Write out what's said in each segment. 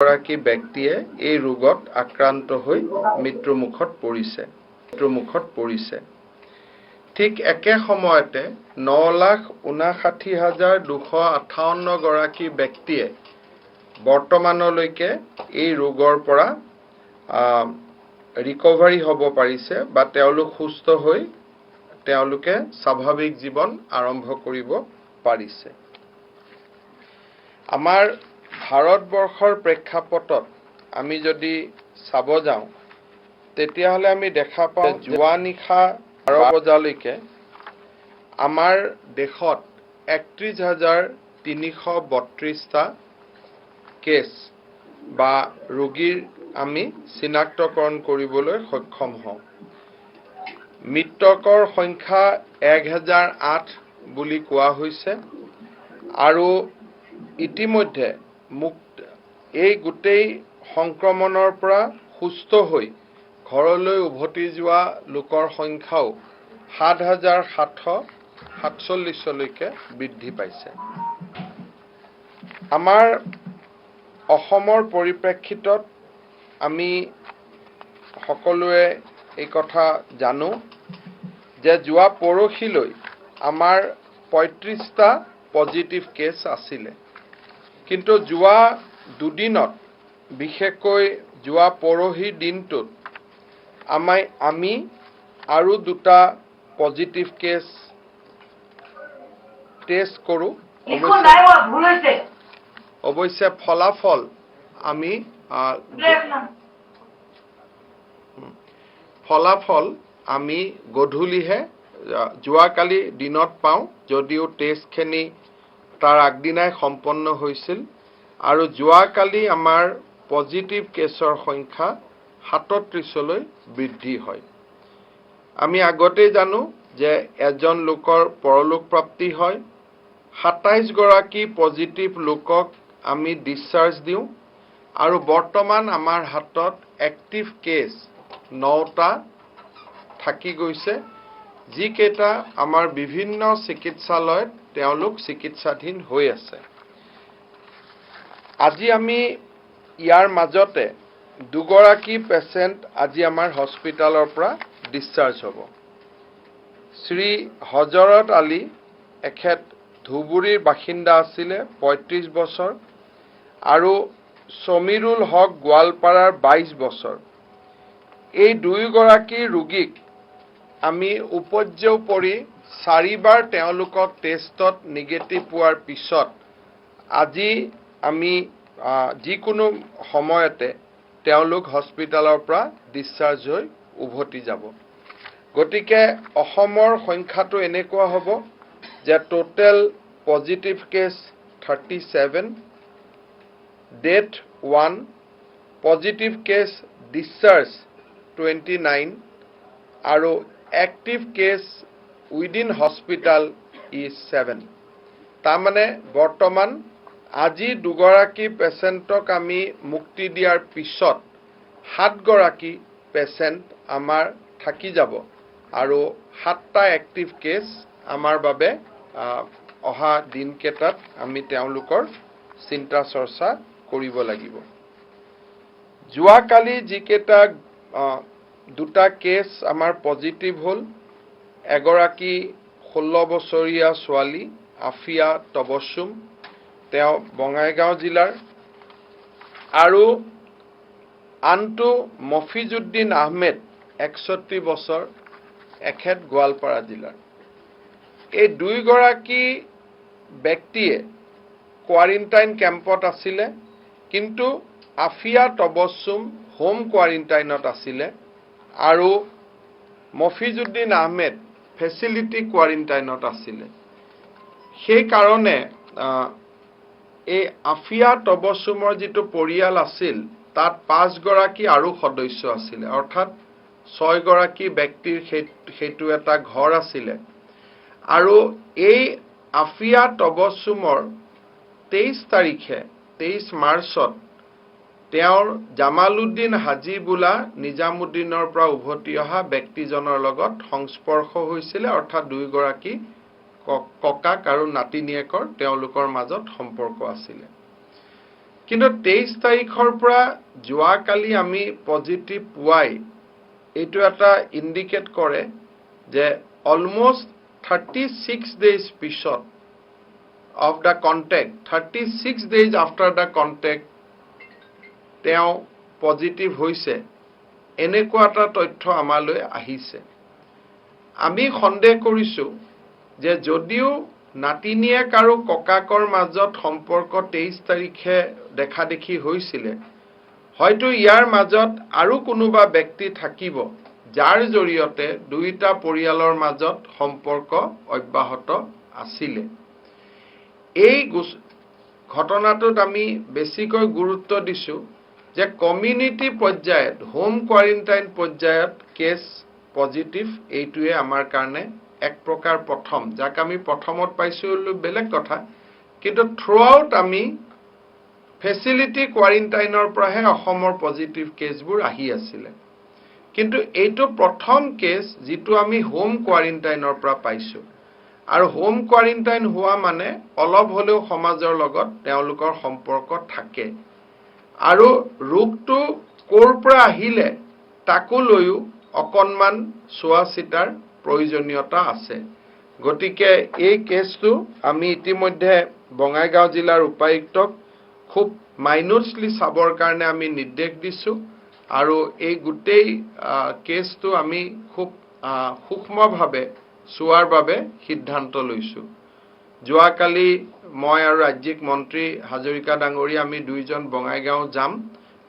গৰাকী ব্যক্তিয়ে এই ৰোগত আক্ৰান্ত হৈ মৃত্যুমুখত পৰিছে। ঠিক একে সময়তে 9,59,258 গৰাকী ব্যক্তিয়ে বৰ্তমানলৈকে এই ৰোগৰ পৰা ৰিকভাৰী হ'ব পাৰিছে বা তেওঁলোক সুস্থ হৈ তেওঁলোকে স্বাভাৱিক জীৱন আৰম্ভ কৰিব পাৰিছে। আমাৰ ভাৰতবৰ্ষৰ প্ৰেক্ষাপটত আমি যদি চাব যাওঁ তেতিয়াহ'লে আমি দেখা পাওঁ যোৱা নিশা 12 বজালৈকে আমাৰ দেশত 31,332টা কেছ বা ৰোগীৰ আমি চিনাক্তকৰণ কৰিবলৈ সক্ষম হওঁ। মৃতকৰ সংখ্যা 1008 বুলি কোৱা হৈছে আৰু ইতিমধ্যে এই গোটেই সংক্ৰমণৰ পৰা সুস্থ হৈ ঘৰলৈ উভতি যোৱা লোকৰ সংখ্যাও 7,747লৈকে বৃদ্ধি পাইছে। আমাৰ অসমৰ পৰিপ্ৰেক্ষিতত আমি সকলোৱে এই কথা জানো যে যোৱা পৰহিলৈ আমাৰ 35টা পজিটিভ কেছ আছিলে, কিন্তু যোৱা দুদিনত বিশেষকৈ যোৱা পৰহি দিনটোত আমি আৰু 2টা পজিটিভ কেছ টেষ্ট কৰোঁ। অৱশ্যে ফলাফল আমি গধূলিহে যোৱাকালি দিনত পাওঁ, যদিও টেষ্টখিনি তাৰ আগদিনাই সম্পন্ন হৈছিল আৰু যোৱাকালি আমাৰ পজিটিভ কেছৰ সংখ্যা 37লৈ বৃদ্ধি হয়। আমি আগতেই জানো যে এজন লোকৰ পৰলোক প্ৰাপ্তি হয়। 27 গৰাকী পজিটিভ লোকক আমি ডিসচাৰ্জ দিওঁ আৰু বৰ্তমান আমাৰ হাতত এক্টিভ কেছ 9টা থাকি গৈছে, যিকেইটা আমাৰ বিভিন্ন চিকিৎসালয়ত তেওঁলোক চিকিৎসাধীন হৈ আছে। আজি আমি ইয়াৰ মাজতে 2 গৰাকী পেচেণ্ট আজি আমাৰ হস্পিটালৰ পৰা ডিসচাৰ্জ হ'ব। শ্ৰী হজৰত আলী এখেত ধুবুৰীৰ বাসিন্দা আছিলে, 35 বছৰ, আৰু সমীৰুল হক গোৱালপাৰাৰ 22 বছৰ। এই 2 গৰাকী ৰোগীক আমি উপৰ্যুপৰি 4বাৰ তেওঁলোকক টেষ্টত নিগেটিভ পোৱাৰ পিছত আজি আমি যিকোনো সময়তে তেওঁলোক হস্পিটালৰ পৰা ডিসচাৰ্জ হৈ উভতি যাব। গতিকে অসমৰ সংখ্যাটো এনেকুৱা হ'ব যে total positive case 37, death 1, positive case discharge 29 আৰু active case within hospital is 7। তাৰমানে বৰ্তমান আজি 2 গৰাকী পেচেণ্টক আমি মুক্তি দিয়াৰ পিছত 7 গৰাকী পেচেণ্ট আমাৰ থাকি যাব আৰু 7টা এক্টিভ কেছ আমাৰ বাবে অহা দিনকেইটাত আমি তেওঁলোকৰ চিন্তা চৰ্চা কৰিব লাগিব। যোৱাকালি যিকেইটা 2টা কেছ আমাৰ পজিটিভ হ'ল, এগৰাকী 16 বছৰীয়া ছোৱালী আফিয়া তবছুম, তেওঁ বঙাইগাঁও জিলাৰ, আৰু আনটো মফিজুদ্দিন আহমেদ 61 বছৰ, এখেত গোৱালপাৰা জিলাৰ। এই 2 গৰাকী ব্যক্তিয়ে কোৱাৰেণ্টাইন কেম্পত আছিলে, কিন্তু আফিয়া তবছুম হোম কোৱাৰেণ্টাইনত আছিলে আৰু মফিজুদ্দিন আহমেদ ফেচিলিটি কোৱাৰেণ্টাইনত আছিলে। সেই কাৰণে এই আফিয়া তবছুমৰ যিটো পৰিয়াল আছিল তাত 5 গৰাকী আৰু সদস্য আছিলে, অৰ্থাৎ 6 গৰাকী ব্যক্তিৰ সেইটো এটা ঘৰ আছিলে। আৰু এই আফিয়া তবছুমৰ 23 মাৰ্চত তেওঁৰ জামালুদ্দিন হাজি বোলা নিজামুদ্দিনৰ পৰা উভতি অহা ব্যক্তিজনৰ লগত সংস্পৰ্শ হৈছিলে, অৰ্থাৎ 2 গৰাকী ককাক আৰু নাতিনীয়েকৰ তেওঁলোকৰ মাজত সম্পৰ্ক আছিলে। কিন্তু 23 তাৰিখৰ পৰা যোৱাকালি আমি পজিটিভ পোৱাই এইটো এটা ইণ্ডিকেট কৰে যে অলমোষ্ট 36 days পিছত of the contact, 36 days after the contact, তেওঁ পজিটিভ হৈছে এনেকুৱা এটা তথ্য আমালৈ আহিছে। আমি সন্দেহ কৰিছোঁ যে যদিও নাতিনিয়েক আৰু ককাকৰ মাজত সম্পৰ্ক 23 তাৰিখে দেখা দেখি হৈছিলে, হয়তো ইয়াৰ মাজত আৰু কোনোবা ব্যক্তি থাকিব যাৰ জৰিয়তে দুইটা পৰিয়ালৰ মাজত সম্পৰ্ক অব্যাহত আছিলে। এই ঘটনাটোত আমি বেছিকৈ গুৰুত্ব দিছোঁ যে কমিউনিটি পৰ্যায়ত হোম কোৱাৰেণ্টাইন পৰ্যায়ত কেছ পজিটিভ এইটোৱে আমাৰ কাৰণে এক প্ৰকাৰ প্ৰথম, যাক আমি প্ৰথমত পাইছোঁ বেলেগ কথা, কিন্তু থ্ৰু আউট আমি ফেচিলিটি কোৱাৰেণ্টাইনৰ পৰাহে অসমৰ পজিটিভ কেছবোৰ আহি আছিলে। কিন্তু এইটো প্ৰথম কেছ যিটো আমি হোম কোৱাৰেণ্টাইনৰ পৰা পাইছোঁ। আৰু হোম কোৱাৰেণ্টাইন হোৱা মানে অলপ হ'লেও সমাজৰ লগত তেওঁলোকৰ সম্পৰ্ক থাকে। আৰু ৰোগটো ক'ৰ পৰা আহিলে তাকো লৈও অকণমান চোৱা চিতাৰ প্ৰয়োজনীয়তা আছে। গতিকে এই কেছটো আমি ইতিমধ্যে বঙাইগাঁও জিলাৰ উপায়ুক্তক খুব মাইনুটলি চাবৰ কাৰণে আমি নিৰ্দেশ দিছোঁ। আৰু এই গোটেই কেছটো আমি খুব সূক্ষ্মভাৱে চোৱাৰ বাবে সিদ্ধান্ত লৈছোঁ। যোৱাকালি মই আৰু ৰাজ্যিক মন্ত্ৰী হাজৰিকা ডাঙৰীয়া আমি দুইজন বঙাইগাঁও যাম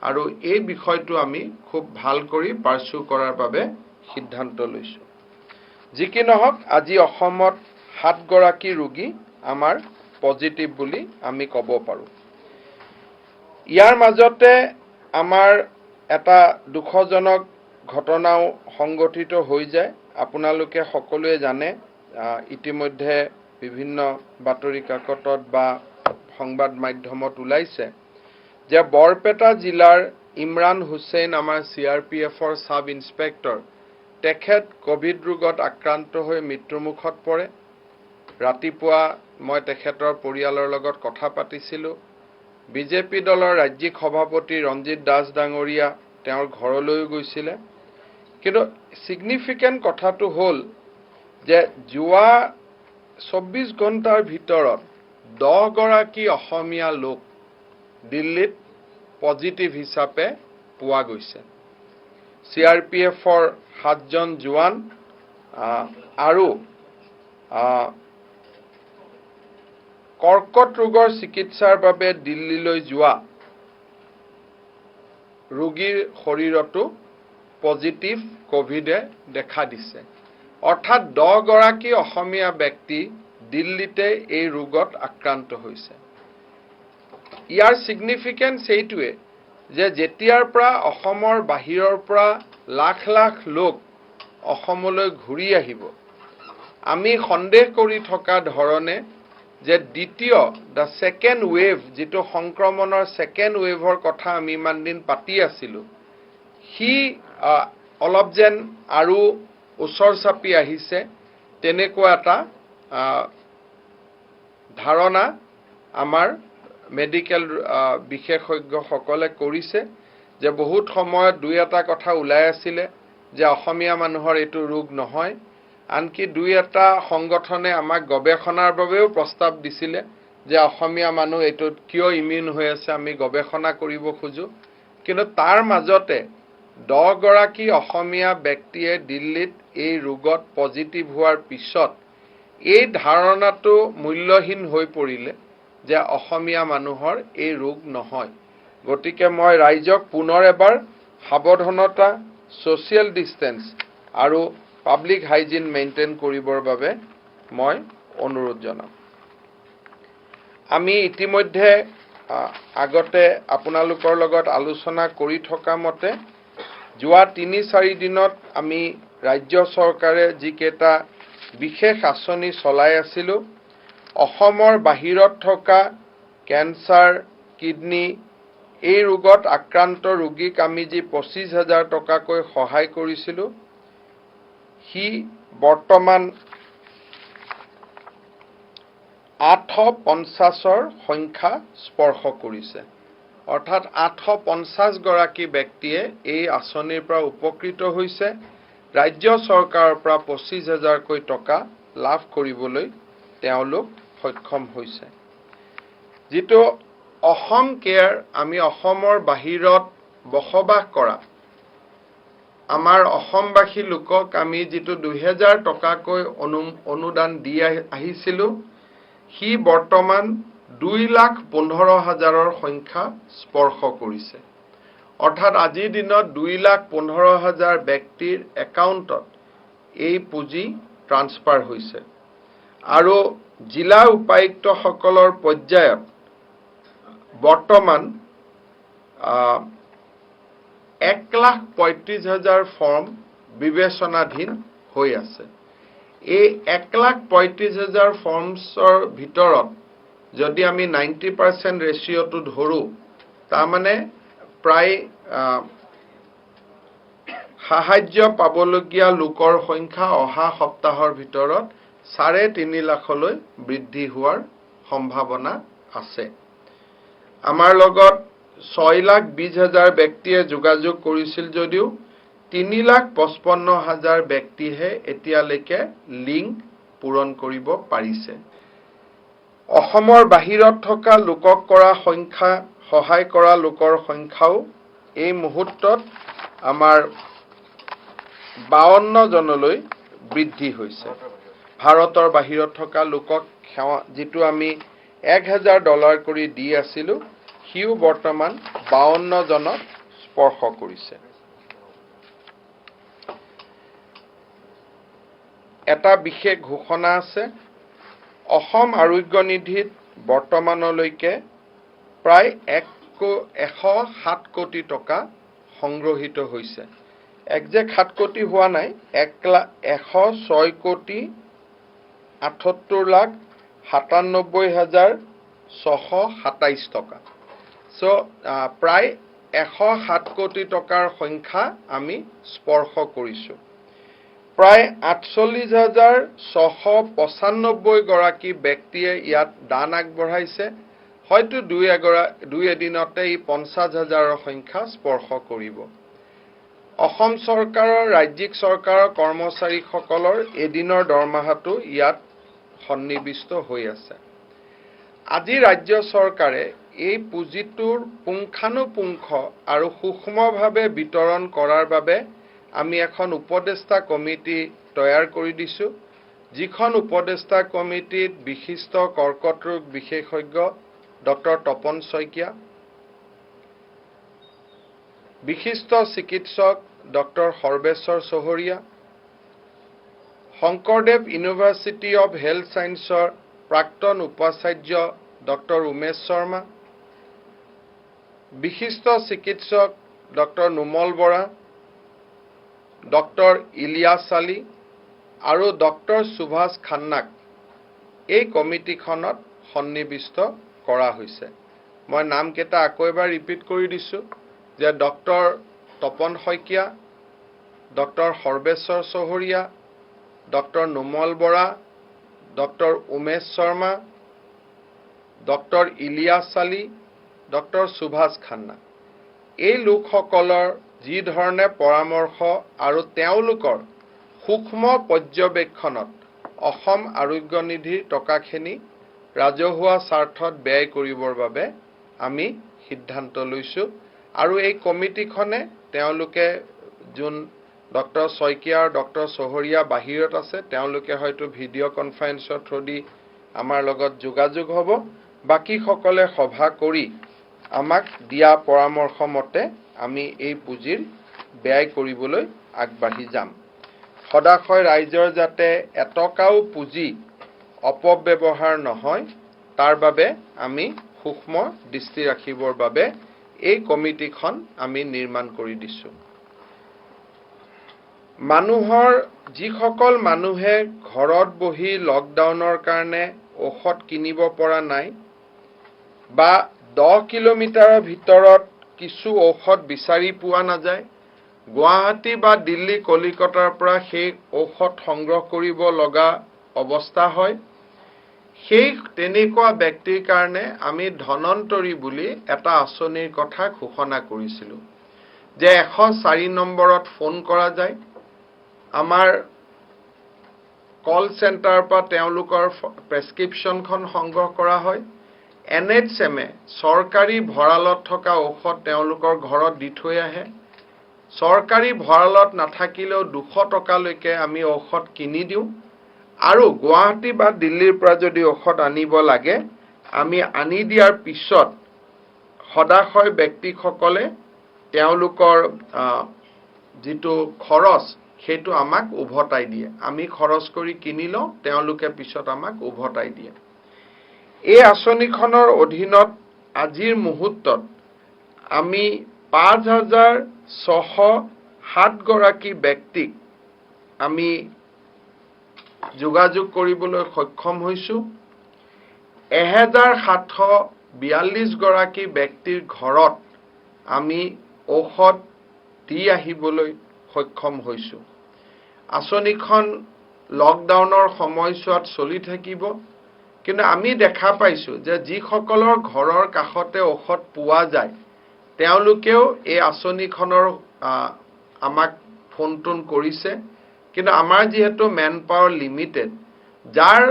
আৰু এই বিষয়টো আমি খুব ভাল কৰি পাৰ্চু কৰাৰ বাবে সিদ্ধান্ত লৈছোঁ। যি কি নহওক আজি অসমত 7 গৰাকী ৰোগী আমাৰ পজিটিভ বুলি আমি ক'ব পাৰোঁ। ইয়াৰ মাজতে আমাৰ এটা দুখজনক ঘটনাও সংঘটিত হৈ যায়। আপোনালোকে সকলোৱে জানে, ইতিমধ্যে বিভিন্ন বাতৰি কাকতত বা সংবাদ মাধ্যমত ওলাইছে যে বৰপেটা জিলাৰ ইমৰান হুছেইন আমাৰ CRPFৰ সাব ইন্সপেক্টৰ, তেখেত কোভিড ৰোগত আক্ৰান্ত হৈ মৃত্যুমুখত পৰে। ৰাতিপুৱা মই তেখেতৰ পৰিয়ালৰ লগত কথা পাতিছিলোঁ। বিজেপি দলৰ ৰাজ্যিক সভাপতি ৰঞ্জিত দাস ডাঙৰীয়া তেওঁৰ ঘৰলৈ গৈছিলে। কিন্তু সিগনিফিকেন্ট কথাটো হ'ল যে যোৱা 24 ঘণ্টাৰ ভিতৰত 10 গৰাকী অসমীয়া লোক দিল্লীত পজিটিভ হিচাপে পোৱা গৈছে। CRPFৰ 7জন জোৱান আৰু কৰ্কট ৰোগৰ চিকিৎসাৰ বাবে দিল্লীলৈ যোৱা ৰোগীৰ শৰীৰতো পজিটিভ কোভিডে দেখা দিছে। অৰ্থাৎ 10 গৰাকী অসমীয়া ব্যক্তি দিল্লীতে এই ৰোগত আক্ৰান্ত হৈছে। ইয়াৰ সিগনিফিকেন্স এইটোৱে যে যেতিয়াৰ পৰা অসমৰ বাহিৰৰ পৰা লাখ লাখ লোক অসমলৈ ঘূৰি আহিব, আমি সন্দেহ কৰি থকা ধৰণে যে দ্বিতীয় দ্য ছেকেণ্ড ৱেভ, যিটো সংক্ৰমণৰ ছেকেণ্ড ৱেভৰ কথা আমি ইমান দিন পাতি আছিলোঁ, সি অলপ যেন আৰু ওচৰ চাপি আহিছে তেনেকুৱা এটা ধাৰণা আমাৰ মেডিকেল বিশেষজ্ঞসকলে কৰিছে। যে বহুত সময়ত দুই এটা কথা ওলাই আছিলে যে অসমীয়া মানুহৰ এইটো ৰোগ নহয়। আনকি দুই এটা সংগঠনে আমাক গৱেষণাৰ বাবেও প্ৰস্তাৱ দিছিলে যে অসমীয়া মানুহ এইটোত কিয় ইমিউন হৈ আছে, আমি গৱেষণা কৰিব খোজো। কিন্তু তাৰ মাজতে 10 গৰাকী অসমীয়া ব্যক্তিয়ে দিল্লীত এই ৰোগত পজিটিভ হোৱাৰ পিছত এই ধাৰণাটো মূল্যহীন হৈ পৰিলে যে অসমীয়া মানুহৰ এই ৰোগ নহয়। গতিকে মই ৰাইজক পুনৰ এবাৰ সাৱধানতা, ছ'চিয়েল ডিষ্টেন্স আৰু পাব্লিক হাইজিন মেইনটেইন কৰিবৰ বাবে মই অনুৰোধ জনাম। আমি ইতিমধ্যে আগতে আপোনালোকৰ লগত আলোচনা কৰি থকা মতে যোৱা 3-4 দিনত আমি ৰাজ্য চৰকাৰে যিকেইটা বিশেষ আঁচনি চলাই আছিলোঁ, অসমৰ বাহিৰত থকা কেঞ্চাৰ, কিডনি এই ৰোগত আক্ৰান্ত ৰোগীক আমি যি 25,000 টকাকৈ সহায় কৰিছিলোঁ, সি বৰ্তমান 850ৰ সংখ্যা স্পৰ্শ কৰিছে। অৰ্থাৎ 850 গৰাকী ব্যক্তিয়ে এই আঁচনিৰ পৰা উপকৃত হৈছে। ৰাজ্য চৰকাৰৰ পৰা 25,000 কৈ টকা লাভ কৰিবলৈ তেওঁলোক সক্ষম হৈছে। যিটো অসম কেয়াৰ, আমি অসমৰ বাহিৰত বসবাস কৰা আমাৰ অসমবাসী লোকক আমি যিটো 2,000 টকাকৈ অনুদান দি আহিছিলোঁ, সি বৰ্তমান 2,15,000ৰ সংখ্যা স্পৰ্শ কৰিছে। অৰ্থাৎ আজিৰ দিনত 2,15,000 ব্যক্তিৰ একাউণ্টত এই পুঁজি ট্ৰান্সফাৰ হৈছে। আৰু জিলা উপায়ুক্তসকলৰ পৰ্যায়ত বৰ্তমান 1,35,000 ফৰ্ম বিবেচনাধীন হৈ আছে। এই 1,35,000 ফৰ্মছৰ ভিতৰত যদি আমি 90% ৰেচিঅ'টো ধৰোঁ, তাৰমানে প্ৰায় সাহায্য পাবলগীয়া লোকৰ সংখ্যা অহা সপ্তাহৰ ভিতৰত 3.5 লাখলৈ বৃদ্ধি হোৱাৰ সম্ভাৱনা আছে। আমাৰ লগত 6,20,000 ব্যক্তিয়ে যোগাযোগ কৰিছিল যদিও 3,55,000 ব্যক্তিহে এতিয়ালৈকে লিংক পূৰণ কৰিব পাৰিছে। অসমৰ বাহিৰত থকা লোকক সহায় কৰা লোকৰ সংখ্যাও এই মুহূৰ্তত আমাৰ 52 জনলৈ বৃদ্ধি হৈছে। ভাৰতৰ বাহিৰত থকা লোকক যিটো আমি $1,000 কৰি দি আছিলোঁ, সিও বৰ্তমান 52 জনক স্পৰ্শ কৰিছে। এটা বিশেষ ঘোষণা আছে। অসম আৰোগ্য নিধিত বৰ্তমানলৈকে প্ৰায় 107 কোটি টকা সংগ্ৰহিত হৈছে। একজেক্ট 7 কোটি হোৱা নাই, 106,98,97,627 টকা। প্ৰায় 107 কোটি টকাৰ সংখ্যা আমি স্পৰ্শ কৰিছোঁ। প্ৰায় 48,695 গৰাকী ব্যক্তিয়ে ইয়াত দান আগবঢ়াইছে। হয়তো দুই এদিনতে এই 50,000ৰ সংখ্যা স্পৰ্শ কৰিব। অসম চৰকাৰৰ, ৰাজ্যিক চৰকাৰৰ কৰ্মচাৰীসকলৰ এদিনৰ দৰমহাটো ইয়াত সন্নিৱিষ্ট হৈ আছে। আজি ৰাজ্য চৰকাৰে এই পুঁজিটোৰ পুংখানুপুংখ আৰু সূক্ষ্মভাৱে বিতৰণ কৰাৰ বাবে আমি এখন উপদেষ্টা কমিটি তৈয়াৰ কৰি দিছোঁ। যিখন উপদেষ্টা কমিটিত বিশিষ্ট কৰ্কট ৰোগ বিশেষজ্ঞ ডক্টৰ তপন শইকীয়া, বিশিষ্ট চিকিৎসক ডক্টৰ সৰ্বেশ্বৰ চহৰীয়া, শংকৰদেৱ ইউনিভাৰ্চিটি অৱ হেল্থ ছায়েন্সৰ প্ৰাক্তন উপাচাৰ্য ডক্টৰ উমেশ শৰ্মা, বিশিষ্ট চিকিৎসক ডক্টৰ নুমল বৰা, ডক্টৰ ইলিয়াছ আলী আৰু ডক্টৰ সুভাষ খান্নাক এই কমিটিখনত সন্নিৱিষ্ট কৰা হৈছে। মই নামকেইটা আকৌ এবাৰ ৰিপিট কৰি দিছোঁ যে doctor Tapan Saikia, doctor Sarbeswar Saharia, doctor Numal Bora, doctor Umesh Sharma, doctor Ilias Ali, doctor Subhash Khanna. এই লোকসকলৰ যি ধৰণে পৰামৰ্শ আৰু তেওঁলোকৰ সূক্ষ্ম পৰ্যবেক্ষণত অসম আৰোগ্য নিধিৰ টকাখিনি ৰাজহুৱা স্বাৰ্থত ব্যয় কৰিবৰ বাবে আমি সিদ্ধান্ত লৈছোঁ। আৰু এই কমিটিখনে তেওঁলোকে যোন ডক্টৰ শইকীয়া আৰু ডক্টৰ চহৰীয়া বাহিৰত আছে, তেওঁলোকে হয়তো ভিডিঅ' কনফাৰেন্সৰ থ্ৰুদি আমাৰ লগত যোগাযোগ হ'ব। বাকীসকলে সভা কৰি আমাক দিয়া পৰামৰ্শ মতে আমি এই পুঁজিৰ ব্যয় কৰিবলৈ আগবাঢ়ি যাম। সদাশয় ৰাইজৰ যাতে এটকাও পুঁজি অপব্যৱহাৰ নহয়, তাৰ বাবে আমি সূক্ষ্ম দৃষ্টি ৰাখিবৰ বাবে এই কমিটিখন আমি নিৰ্মাণ কৰি দিছোঁ। যিসকল মানুহে ঘৰত বহি লকডাউনৰ কাৰণে ঔষধ কিনিব পৰা নাই বা 10 কিলোমিটাৰৰ ভিতৰত কিছু ঔষধ বিচাৰি পোৱা নাযায়, গুৱাহাটী বা দিল্লী, কলিকতাৰ পৰা সেই ঔষধ সংগ্ৰহ কৰিব লগা অৱস্থা হয়, সেই তেনেকুৱা ব্যক্তিৰ কাৰণে আমি ধনন্তৰী বুলি এটা আঁচনিৰ কথা ঘোষণা কৰিছিলোঁ যে 104 নম্বৰত ফোন কৰা যায় আমাৰ কল চেণ্টাৰৰ পৰা তেওঁলোকৰ প্ৰেছক্ৰিপশ্যনখন সংগ্ৰহ কৰা হয় NHM চৰকাৰী ভঁৰালত থকা ঔষধ তেওঁলোকৰ ঘৰত দি থৈ আহে চৰকাৰী ভঁৰালত নাথাকিলেও 200 টকালৈকে আমি ঔষধ কিনি দিওঁ আৰু গুৱাহাটী বা দিল্লীৰ পৰা যদি ঔষধ আনিব লাগে আমি আনি দিয়াৰ পিছত সদাশয় ব্যক্তিসকলে তেওঁলোকৰ যিটো খৰচ সেইটো আমাক উভতাই দিয়ে আমি খৰচ কৰি কিনি লওঁ তেওঁলোকে পিছত আমাক উভতাই দিয়ে এই আঁচনিখনৰ অধীনত আজিৰ মুহূৰ্তত আমি 5607 গৰাকী ব্যক্তিক আমি যোগাযোগ কৰিবলৈ সক্ষম হৈছোঁ 1742 গৰাকী ব্যক্তিৰ ঘৰত আমি ঔষধ দি আহিবলৈ সক্ষম হৈছোঁ আঁচনিখন লকডাউনৰ সময়ছোৱাত চলি থাকিব কিন্তু আমি দেখা পাইছোঁ যে যিসকলৰ ঘৰৰ কাষতে ঔষধ পোৱা যায় তেওঁলোকেও এই আঁচনিখনৰ আমাক ফোন টোন কৰিছে কিন্তু আমাৰ যিহেতু মেন পাৱাৰ লিমিটেড যাৰ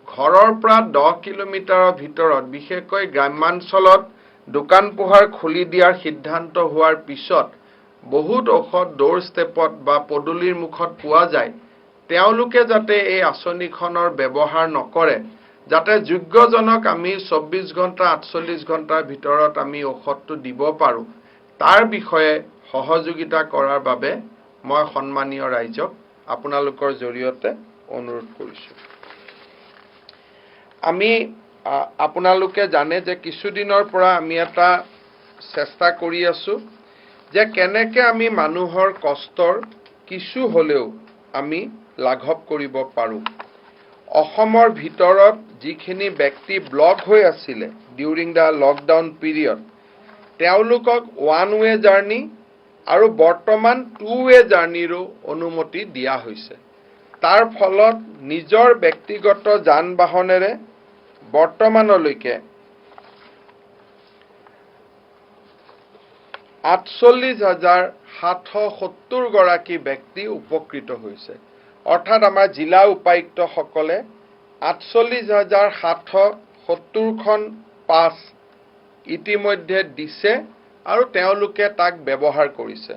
ঘৰৰ পৰা 10 কিলোমিটাৰৰ ভিতৰত বিশেষকৈ গ্ৰামাঞ্চলত দোকান পোহাৰ খুলি দিয়াৰ সিদ্ধান্ত হোৱাৰ পিছত বহুত ঔষধ ডোৰ ষ্টেপত বা পদুলিৰ মুখত পোৱা যায় তেওঁলোকে যাতে এই আঁচনিখনৰ ব্যৱহাৰ নকৰে যাতে যোগ্যজনক আমি 24 ঘণ্টা 48 ঘণ্টাৰ ভিতৰত আমি ঔষধটো দিব পাৰোঁ তাৰ বিষয়ে সহযোগিতা কৰাৰ বাবে মই সন্মানীয় ৰাইজক আপোনালোকৰ জৰিয়তে অনুৰোধ কৰিছোঁ আমি আপোনালোকে জানে যে কিছুদিনৰ পৰা আমি এটা চেষ্টা কৰি আছোঁ যে কেনেকৈ আমি মানুহৰ কষ্টৰ কিছু হলেও আমি লাঘৱ কৰিব পাৰোঁ অসমৰ ভিতৰত যিখিনি ব্যক্তি ব্লক হৈ আছিল ডিউৰিং দা লকডাউন পিৰিয়ড তেওঁলোকক ওৱান ৱে জাৰ্নি আৰু বৰ্তমান 2 ৱে জাৰ্নিৰো অনুমতি দিয়া হৈছে তাৰ ফলত নিজৰ ব্যক্তিগত যান বাহনেৰে বৰ্তমানলৈকে 48,770 গৰাকী ব্যক্তি উপকৃত হৈছে অৰ্থাৎ আমাৰ জিলা উপায়ুক্তসকলে 48,770 খন পাছ ইতিমধ্যে দিছে আৰু তেওঁলোকে তাক ব্যৱহাৰ কৰিছে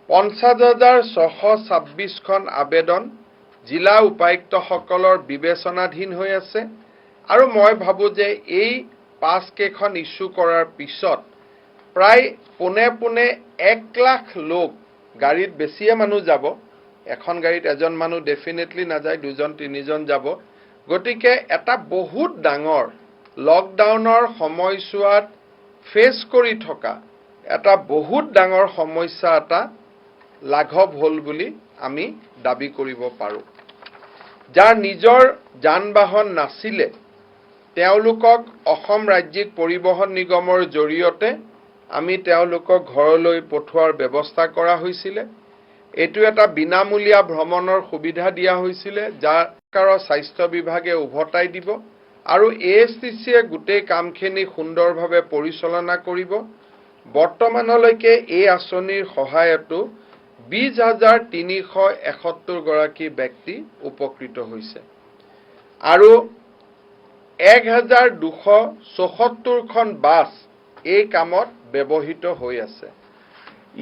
50,626 খন আবেদন জিলা উপায়ুক্তসকলৰ বিবেচনাধীন হৈ আছে আৰু মই ভাবো যে এই পাছ কেইখন ইস্যু কৰাৰ পিছত প্ৰায় পোনে 1 লাখ লোক গাড়ীত বেছিয়ে মানুহ যাব এখন গাড়ীত এজন মানুহ ডেফিনেটলি নাযায় দুজন তিনিজন যাব গতিকে এটা বহুত ডাঙৰ লকডাউনৰ সময়ছোৱাত ফেচ কৰি থকা এটা বহুত ডাঙৰ সমস্যা এটা লাঘৱ হ'ল বুলি আমি দাবী কৰিব পাৰোঁ যাৰ নিজৰ যান বাহন নাছিলে তেওঁলোকক অসম ৰাজ্যিক পৰিবহণ নিগমৰ জৰিয়তে আমি তেওঁলোকক ঘৰলৈ পঠোৱাৰ ব্যৱস্থা কৰা হৈছিল এটো এটা বিনামূলীয়া ভ্ৰমণৰ সুবিধা দিয়া হৈছিল যাৰ স্বাস্থ্য বিভাগে উভতাই দিব আৰু ASTCয়ে গোটেই কামখিনি সুন্দৰভাৱে পৰিচালনা কৰিব বৰ্তমানলৈকে এই আঁচনিৰ সহায়তো 20,371 গৰাকী ব্যক্তি উপকৃত হৈছে আৰু 1,274 খন বাছ এই কামত ব্যৱহৃত হৈ আছে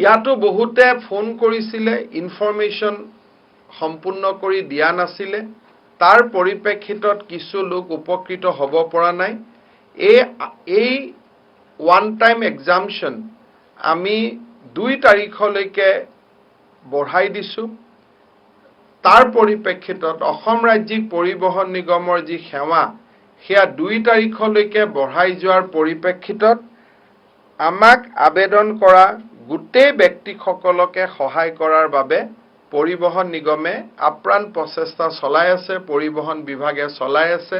ইয়াতো বহুতে ফোন কৰিছিল ইনফৰমেশন সম্পূৰ্ণ কৰি দিয়া নাছিল তাৰ পৰিপ্ৰেক্ষিতত কিছু লোক উপকৃত হ'ব পৰা নাই এই ওৱান টাইম এক্সামশন আমি 2 তাৰিখলৈকে বঢ়াই দিছোঁ তাৰ পৰিপ্ৰেক্ষিতত অসম ৰাজ্যিক পৰিবহণ নিগমৰ যি সেৱা সেয়া 2 তাৰিখলৈকে বঢ়াই যোৱাৰ পৰিপ্ৰেক্ষিতত আমাক আবেদন কৰা গোটেই ব্যক্তিসকলকে সহায় কৰাৰ বাবে পৰিবহণ নিগমে আপ্ৰাণ প্ৰচেষ্টা চলাই আছে পৰিবহণ বিভাগে চলাই আছে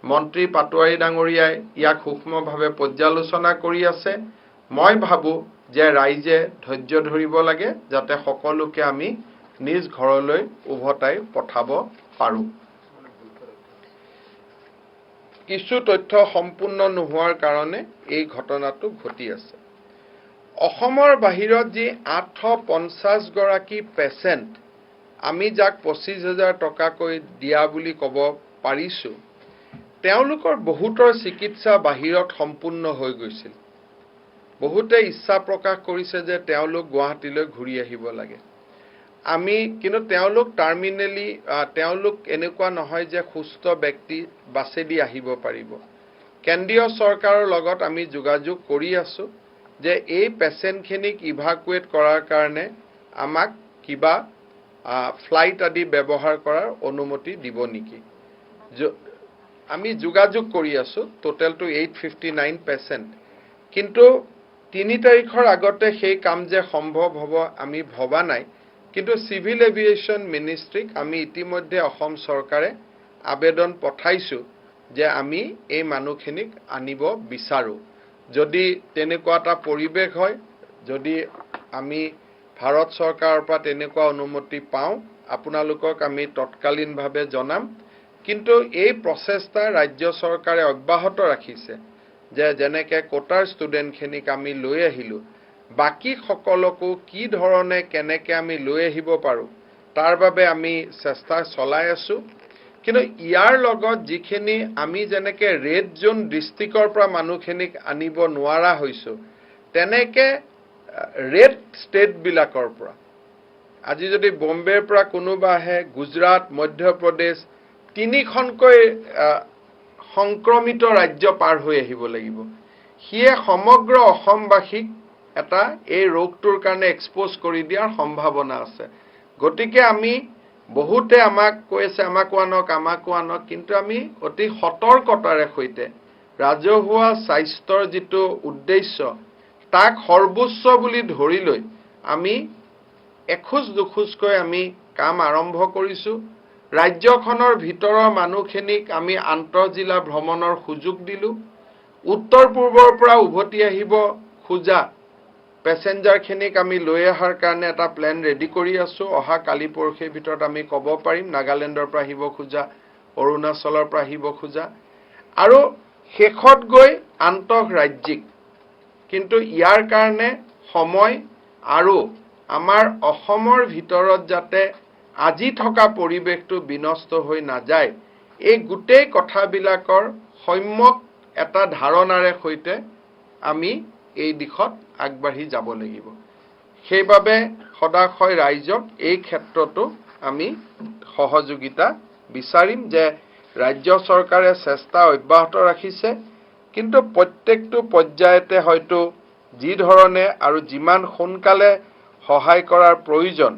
মন্ত্ৰী পাটোৱাৰী ডাঙৰীয়াই ইয়াক সূক্ষ্মভাৱে পৰ্যালোচনা কৰি আছে মই ভাবো যে ৰাইজে ধৈৰ্য ধৰিব লাগে যাতে সকলোকে আমি নিজ ঘৰলৈ উভতাই পঠাব পাৰো কিছু তথ্য সম্পূৰ্ণ নোহোৱাৰ কাৰণে এই ঘটনাটো ঘটি আছে অসমৰ বাহিৰত যি 850 গৰাকী পেচেণ্ট আমি যাক 25,000 টকাকৈ দিয়া বুলি ক'ব পাৰিছো তেওঁলোকৰ বহুতৰ চিকিৎসা বাহিৰত সম্পূৰ্ণ হৈ গৈছিল বহুতে ইচ্ছা প্ৰকাশ কৰিছে যে তেওঁলোক গুৱাহাটীলৈ ঘূৰি আহিব লাগে আমি কিন্তু তেওঁলোক টাৰ্মিনেলি তেওঁলোক এনেকুৱা নহয় যে সুস্থ ব্যক্তি বাছেদি আহিব পাৰিব কেন্দ্ৰীয় চৰকাৰৰ লগত আমি যোগাযোগ কৰি আছো যে এই পেচেণ্টখিনিক ইভাকুৱেট কৰাৰ কাৰণে আমাক কিবা ফ্লাইট আদি ব্যৱহাৰ কৰাৰ অনুমতি দিব নেকি আমি যোগাযোগ কৰি আছো টোটাল টু 859 পেচেণ্ট কিন্তু 3 তাৰিখৰ আগতে সেই কাম যে সম্ভৱ হ'ব আমি ভবা নাই কিন্তু সিভিল এভিয়েশন মিনিষ্ট্ৰীক আমি ইতিমধ্যে অসম চৰকাৰে আবেদন পঠাইছো যে আমি এই মানুহখিনিক আনিব বিচাৰো যদি তেনেকুৱা এটা পৰিবেশ হয় যদি আমি ভাৰত চৰকাৰৰ পৰা তেনেকুৱা অনুমতি পাওঁ আপোনালোকক আমি তৎকালীনভাৱে জনাম কিন্তু এই প্ৰচেষ্টা ৰাজ্য চৰকাৰে অব্যাহত ৰাখিছে যে যেনেকৈ কোটাৰ ষ্টুডেণ্টখিনিক আমি লৈ আহিলো বাকি সকলকো কি ধৰণে কেনেকৈ আমি লৈ আহিব পাৰো তাৰ বাবে আমি চেষ্টা চলাই আছো কিন্তু ইয়াৰ লগত যিখিনি আমি যেনেকৈ ৰেড জোন ডিস্ট্ৰিক্টৰ পৰা মানুহখিনিক আনিব নোৱাৰা হৈছো তেনেকৈ ৰেড ষ্টেট বিলাকৰ পৰা আজি যদি বম্বেৰ পৰা কোনোবা আহে গুজৰাট মধ্যপ্ৰদেশ তিনিখনকৈ সংক্ৰমিত ৰাজ্য পাৰ হৈ আহিব লাগিব হিয়ে সমগ্ৰ অসমবাসীক এটা এই ৰোগটোৰ কাৰণে এক্সপোজ কৰি দিয়াৰ সম্ভাৱনা আছে গতিকে আমি বহুতে আমাক কৈছে আমাক আনক কিন্তু আমি অতি সতৰ্কতাৰে সৈতে ৰাজহুৱা স্বাস্থ্যৰ যিটো উদ্দেশ্য তাক সৰ্বোচ্চ বুলি ধৰি লৈ আমি এখোজ দুখোজকৈ আমি কাম আৰম্ভ কৰিছো ৰাজ্যখনৰ ভিতৰৰ মানুহখিনিক আমি আন্তঃজিলা ভ্ৰমণৰ সুযোগ দিলো উত্তৰ পূৰ্বৰ পৰা উভতি আহিব খুজা পেছেঞ্জাৰখিনিক আমি লৈ অহাৰ কাৰণে এটা প্লেন ৰেডি কৰি আছো অহা কালি পৰখিৰ ভিতৰত আমি ক'ব পাৰিম নাগালেণ্ডৰ পৰা আহিব খুজা অৰুণাচলৰ পৰা আহিব খুজা আৰু শেষত গৈ আন্তঃৰাজ্যিক কিন্তু ইয়াৰ কাৰণে সময় আৰু আমাৰ অসমৰ ভিতৰত যাতে আজি থকা পৰিবেশটো বিনষ্ট হৈ নাযায় এই গোটেই কথাবিলাকৰ সম্যক এটা ধাৰণাৰে সৈতে আমি এই দিশত আগবাঢ়ি যাব লাগিব সেইবাবে সদাশয় ৰাইজক এই ক্ষেত্ৰতো আমি সহযোগিতা বিচাৰিম যে ৰাজ্য চৰকাৰে চেষ্টা অব্যাহত ৰাখিছে কিন্তু প্ৰত্যেকটো পৰ্যায়তে হয়তো যি ধৰণে আৰু যিমান সোনকালে সহায় কৰাৰ প্ৰয়োজন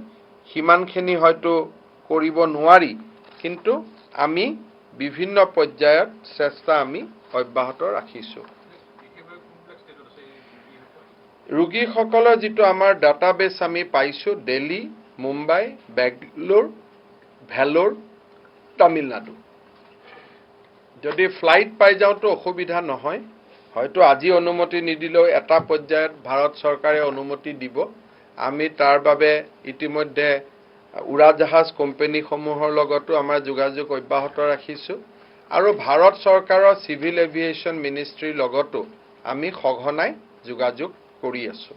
সিমানখিনি হয়তো কৰিব নোৱাৰি কিন্তু আমি বিভিন্ন পৰ্যায়ত চেষ্টা আমি অব্যাহত ৰাখিছো ৰোগীসকলৰ যিটো আমাৰ ডাটাবেছ আমি পাইছো দিল্লী মুম্বাই বেংগলোৰ ভেলোৰ তামিলনাডু যদি ফ্লাইট পাই যাওঁতো অসুবিধা নহয় হয়তো আজি অনুমতি নিদিলেও এটা পৰ্যায়ত ভাৰত চৰকাৰে অনুমতি দিব আমি তাৰ বাবে ইতিমধ্যে উৰাজাহাজ কোম্পানীসমূহৰ লগতো আমাৰ যোগাযোগ অব্যাহত ৰাখিছো আৰু ভাৰত চৰকাৰৰ সিভিল এভিয়েশন মিনিষ্ট্ৰীৰ লগতো আমি সঘনাই যোগাযোগ কৰি আছো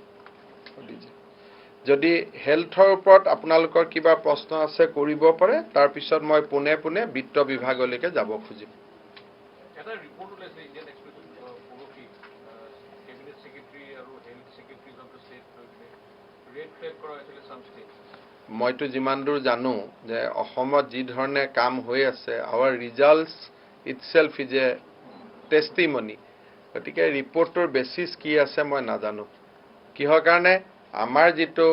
যদি হেলথৰ ওপৰত আপোনালোকৰ কিবা প্ৰশ্ন আছে কৰিব পাৰে তাৰ পিছত মই পুনে পুনে বিত্ত বিভাগলৈকে যাব খুজিম এটা ৰিপৰ্ট ওলাইছে ইণ্ডিয়ান এক্সপ্ৰেছ পৰহি কেবিনেট সেক্ৰেটাৰী আৰু health secretary of the state red flag কৰা হৈছিলে সাম ষ্টেট মইতো যিমান দূৰ জানো যে অসমত যি ধৰণে কাম হৈ আছে আৱাৰ ৰিজাল্টছ ইটসেল্ফ ইজ এ টেষ্টিমনি গতিকে ৰিপৰ্টৰ বেচিছ কি আছে মই নাজানো কিহৰ কাৰণে আমাৰ যিটো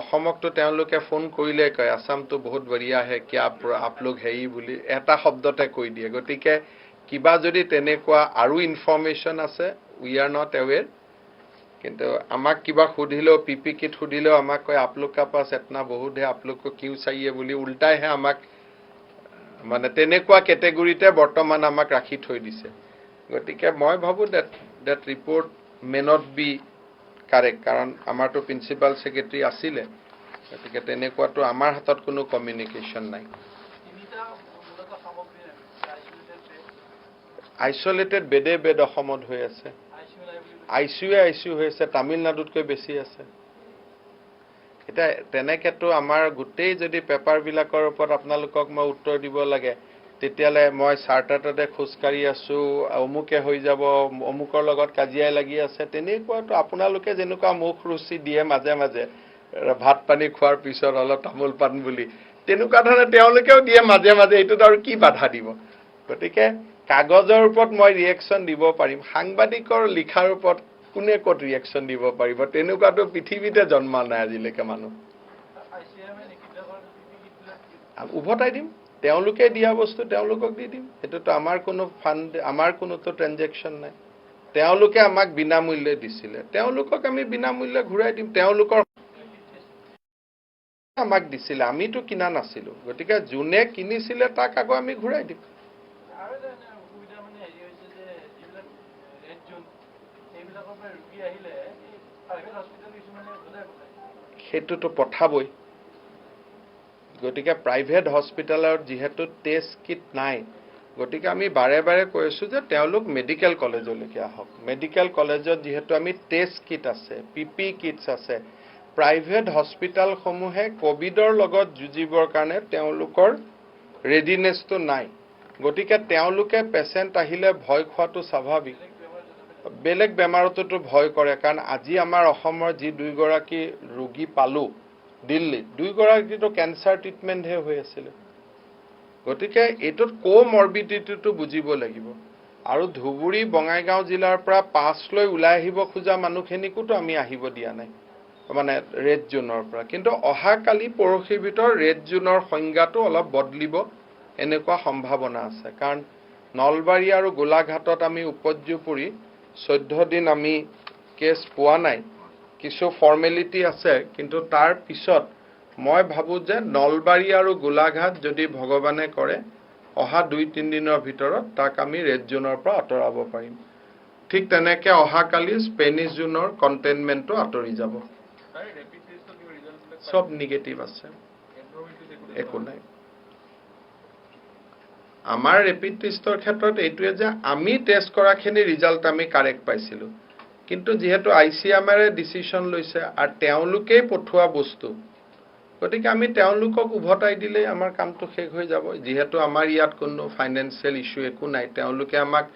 অসমকতো তেওঁলোকে ফোন কৰিলে কয় আসামটো বহুত বঢ়িয়া হে কি আপ লোক হেই বুলি এটা শব্দতে কৈ দিয়ে গতিকে কিবা যদি তেনেকুৱা আৰু ইনফৰমেশ্যন আছে উই আৰ নট এৱেৰ কিন্তু আমাক কিবা সুধিলেও পিপি কিট সুধিলেও আমাক কয় আপলোক কা পাছ এটনা বহুত হে আপলোক কো কিউ চাহিয়ে বুলি উল্টাইহে আমাক মানে তেনেকুৱা কেটেগৰীতে বৰ্তমান আমাক ৰাখি থৈ দিছে গতিকে মই ভাবো that report may not be correct কাৰণ আমাৰটো প্ৰিন্সিপাল সেক্ৰেটাৰী আছিলে গতিকে তেনেকুৱাটো আমাৰ হাতত কোনো কমিউনিকেশ্যন নাই আইচলেটেড বেড অসমত হৈ আছে আইচিইউ হৈ আছে তামিলনাডুতকৈ বেছি আছে এটা তেনেকেতো আমাৰ গোটেই যদি পেপাৰবিলাকৰ ওপৰত আপোনালোকক মই উত্তৰ দিব লাগে তেতিয়ালে মই চাৰ্টাৰতে খোজকাঢ়ি আছো অমুকে হৈ যাব অমুকৰ লগত কাজিয়াই লাগি আছে তেনেকুৱাতো আপোনালোকে যেনেকুৱা মুখ ৰুচি দিয়ে মাজে মাজে ভাত পানী খোৱাৰ পিছত অলপ তামোল পান বুলি তেনেকুৱা ধৰণে তেওঁলোকেও দিয়ে মাজে মাজে এইটোত আৰু কি বাধা দিব গতিকে কাগজৰ ওপৰত মই ৰিয়েকশ্যন দিব পাৰিম সাংবাদিকৰ লিখাৰ ওপৰত কোনে ক'ত ৰিয়েকশ্যন দিব পাৰিব তেনেকুৱাতো পৃথিৱীতে জন্মা নাই আজিলৈকে মানুহ উভতাই দিম তেওঁলোকে দিয়া বস্তু তেওঁলোকক দি দিম এটোতো আমাৰ কোনো ফান্ড আমাৰ কোনোতো ট্ৰানজেকচন নাই তেওঁলোকে আমাক বিনামূল্যে দিছিলে তেওঁলোকক আমি বিনামূল্যে ঘূৰাই দিম তেওঁলোকৰ আমাক দিছিলে আমিতো কিনা নাছিলো গতিকে যোনে কিনিছিলে তাক আকৌ আমি ঘূৰাই দিম সেইটোতো পঠাবই গতিকে প্ৰাইভেট হস্পিটেলৰ যিহেতু টেষ্ট কিট নাই গতিকে আমি বাৰে বাৰে কৈছো যে তেওঁলোক মেডিকেল কলেজলৈকে আহক মেডিকেল কলেজত যিহেতু আমি টেষ্ট কিট আছে পিপি কিটছ আছে প্ৰাইভেট হস্পিটেলসমূহে কোভিডৰ লগত যুঁজিবৰ কাৰণে তেওঁলোকৰ ৰেডিনেছটো নাই গতিকে তেওঁলোকে পেচেণ্ট আহিলে ভয় খোৱাটো স্বাভাৱিক বেলেগ বেমাৰতটো ভয় কৰে কাৰণ আজি আমাৰ অসমৰ যি দুইগৰাকী ৰোগী পালো দিল্লী দুইগৰাকীটো কেন্সাৰ ট্ৰিটমেণ্টহে হৈ আছিল গতিকে এইটোত কোমৰ্বিডিটিটো বুজিব লাগিব আৰু ধুবুৰী বঙাইগাঁও জিলাৰ পৰা পাছ লৈ ওলাই আহিব খোজা মানুহখিনিকোতো আমি আহিব দিয়া নাই মানে ৰেড জোনৰ পৰা কিন্তু অহাকালি পৰহিৰ ভিতৰত ৰেড জোনৰ সংজ্ঞাটো অলপ বদলিব এনেকুৱা সম্ভাৱনা আছে কাৰণ নলবাৰী আৰু গোলাঘাটত আমি উপৰ্যুপৰি 14 দিন আমি কেছ পোৱা নাই কিছু ফৰ্মেলিটি আছে কিন্তু তাৰ পিছত মই ভাবো যে নলবাৰী আৰু গোলাঘাট যদি ভগৱানে কৰে অহা 2-3 দিনৰ ভিতৰত তাক আমি ৰেড জোনৰ পৰা আঁতৰাব পাৰিম ঠিক তেনেকে অহাকালি স্পেনিছ জোনৰ কণ্টেইনমেণ্টটো আঁতৰি যাব সব নিগেটিভ আছে একো নাই আমাৰ ৰেপিড টেষ্টৰ ক্ষেত্ৰত এইটোৱে যে আমি টেষ্ট কৰাখিনি ৰিজাল্ট আমি কাৰেক্ট পাইছিলো কিন্তু যেহেতু আইসিএমআৰে ডিসিশন লৈছে আৰু তেওঁলোকেই পঠোৱা বস্তু গতিকে আমি তেওঁলোকক উভতাই দিলে আমাৰ কামটো শেষ হৈ যাব যেহেতু আমাৰ ইয়াত কোনো ফাইনান্সিয়েল ইস্যু একো নাই তেওঁলোকে আমাক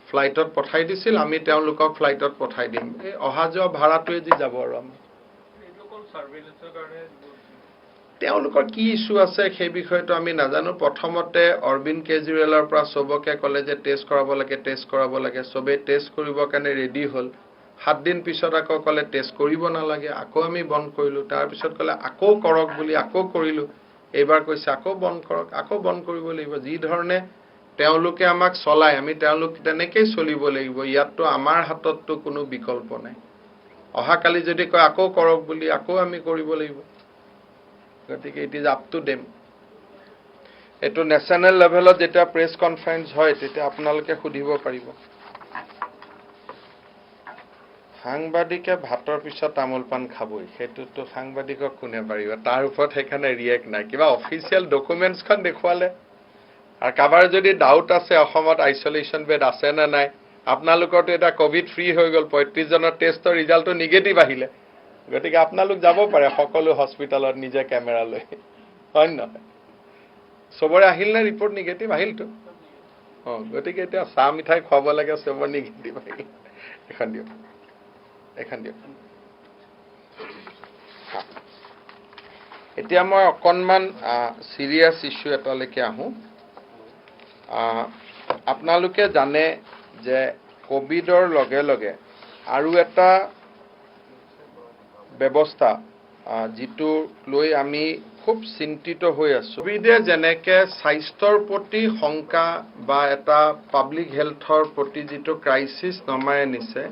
ফ্লাইটত পঠাই দিছিল আমি তেওঁলোকক ফ্লাইটত পঠাই দিম এই অহা যোৱা ভাড়াটোৱে যি যাব আৰু আমাৰ তেওঁলোকৰ কি ইস্যু আছে সেই বিষয়টো আমি নাজানো প্ৰথমতে অৰবিন্দ কেজৰিৱালৰ পৰা সবকে কলে যে টেষ্ট কৰাব লাগে সবে টেষ্ট কৰিবৰ কাৰণে ৰেডি হ'ল 7 দিন পিছত আকৌ কলে টেষ্ট কৰিব নালাগে আকৌ আমি বন্ধ কৰিলো তাৰ পিছত কলে আকৌ কৰক বুলি আকৌ কৰিলো এইবাৰ কৈছে আকৌ বন্ধ কৰিব লাগিব যি ধৰণে তেওঁলোকে আমাক চলাই আমি তেওঁলোক তেনেকৈ চলিব লাগিব ইয়াততো আমাৰ হাতততো কোনো বিকল্প নাই অহাকালি যদি কয় আকৌ কৰক বুলি আকৌ আমি কৰিব লাগিব গতিকে it is up to them এটো নেশনাল লেভেলত যেটা প্ৰেছ কনফাৰেন্স হয় তেতিয়া আপোনালোকে সুধিব পাৰিব সাংবাদিকে ভাতৰ পিছত তামোল পান খাবই সেইটোতো সাংবাদিকক কোনে পাৰিব তাৰ ওপৰত সেইখানে ৰিয়েক্ট নাই কিবা অফিচিয়েল ডকুমেন্টছখন দেখুৱালে আৰু কাবাৰ যদি ডাউট আছে অসমত আইসোলেশন বেড আছে না নাই আপোনালোকৰটো এটা কোভিড ফ্ৰী হৈ গল 35 জনৰ টেষ্টৰ ৰিজাল্টটো নিগেটিভ আহিলে গতিকে আপোনালোক যাব পাৰে সকলো হস্পিটালত নিজে কেমেৰা লৈ হয় নহয় সবৰে আহিল না ৰিপৰ্ট নিগেটিভ আহিলটো গতিকে এতিয়া চাহ মিঠাই খুৱাব লাগে সবৰ নিগেটিভ আহিল এখন দিয়ক এতিয়া মই অকণমান সিৰিয়াস ইস্যু এটালৈকে আহোঁ আপোনালোকে জানে যে কোভিডৰ লগে লগে আৰু এটা ব্যৱস্থা যিটো লৈ আমি খুব চিন্তিত হৈ আছো কোভিডে যেনেকে স্বাস্থ্যৰ প্ৰতি শংকা বা এটা পাব্লিক হেলথৰ প্ৰতি যিটো ক্ৰাইচিছ নমাই আনিছে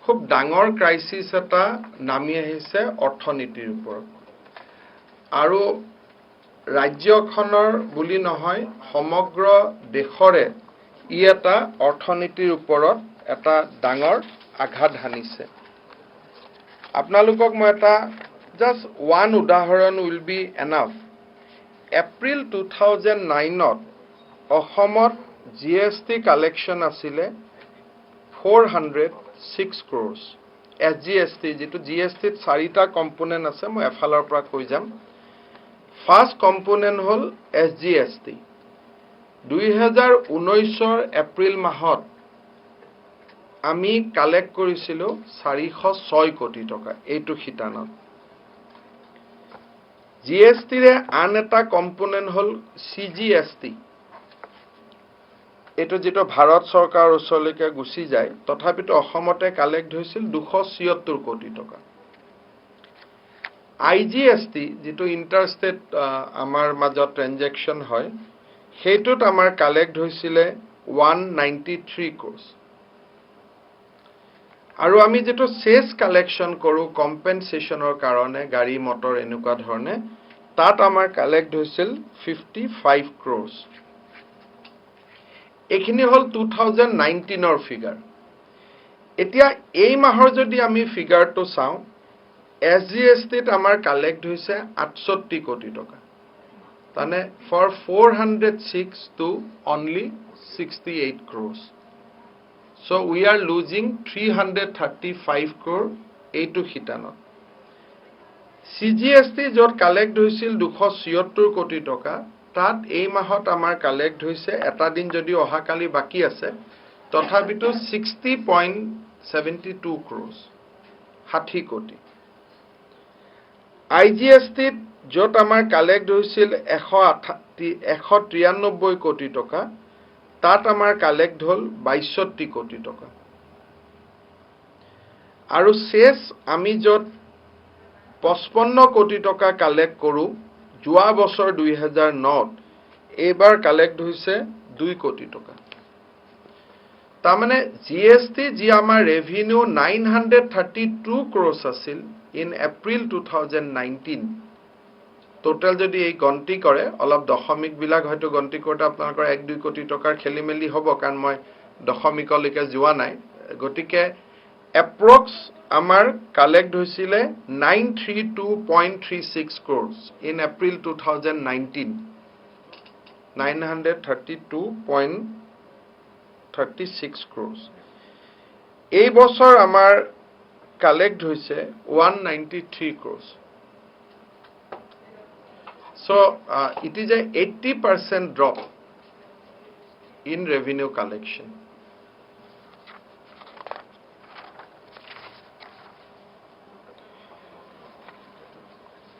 খুব ডাঙৰ ক্ৰাইচিছ এটা নামি আহিছে অৰ্থনীতিৰ ওপৰত আৰু ৰাজ্যখনৰ বুলি নহয় সমগ্ৰ দেশৰে ই এটা অৰ্থনীতিৰ ওপৰত এটা ডাঙৰ আঘাত হানিছে আপোনালোকক মই এটা জাস্ট ওৱান উদাহৰণ উইল বি এনাফ এপ্ৰিল 2009ত অসমত GST কালেকশ্যন আছিলে 406 crores. SGST যেটো GST ত চাৰিটা কম্পোনেন্ট আছে মই এফালৰ পৰা কৈ যাম ফাৰ্স্ট কম্পোনেন্ট হল SGST 2019 এপ্ৰিল মাহত আমি কালেক্ট কৰিছিলো 406 কোটি টকা এইটো খিতানত GST ৰে আন এটা কম্পোনেন্ট হল CGST এটো যেটো ভাৰত সৰকাৰ ওচৰলৈকে গুছি যায় তথাপিতো অসমতে কালেক্ট হৈছিল 276 কোটি টকা IGST যেটো ইন্টাৰষ্টেট আমাৰ মাজত ট্ৰানজাকশন হয় হেতুত আমাৰ কালেক্ট হৈছিল 193 crores আৰু আমি যেটো সেস কালেকশন কৰো কম্পেনসেশনৰ কাৰণে গাড়ী মটৰ এনেকুৱা ধৰণে তাত আমাৰ কালেক্ট হৈছিল 55 crores এখিনি হল 2019 ৰ ফিগাৰ এতিয়া এই মাহৰ যদি আমি ফিগাৰটো চাও SGST ত আমাৰ কালেক্ট হৈছে 68 কোটি টকা তানে for 406 to only 68 crores so we are losing 335 crore এইটো খিতানত CGST যত কালেক্ট হৈছিল 276 কোটি টকা তাত এই মাহত আমাৰ কালেক্ট হৈছে এটা দিন যদি অহাকালি বাকি আছে তথাপিতো 60.72 crores 60 কোটি IGST যত আমাৰ কালেক্ট হৈছিল 193 কোটি টকা তাত আমাৰ কালেক্ট হল 62 কোটি টকা আৰু শেষ আমি যত 55 কোটি টকা কালেক্ট কৰো যোৱা বছৰ 2009 এবাৰ কালেক্ট হৈছে 2 কোটি টকা তাৰমানে GST যি আমাৰ ৰেভিনিউ 932 crores আছিল in April 2019 টোটাল যদি এই গন্তি কৰে অলপ দশমিক বিলাক হয়তো গন্তি কৰতে আপোনালোকৰ 1-2 কোটি টকাৰ খেলিমেলি হ'ব কাৰণ মই দশমিকলৈকে যোৱা নাই গতিকে এপ্ৰক্স আমাৰ কালেক্ট হৈছিল 932.36 crores in April 2019 932.36 crores এই বছৰ আমাৰ কালেক্ট হৈছে 193 crores so it is a 80% drop in revenue collection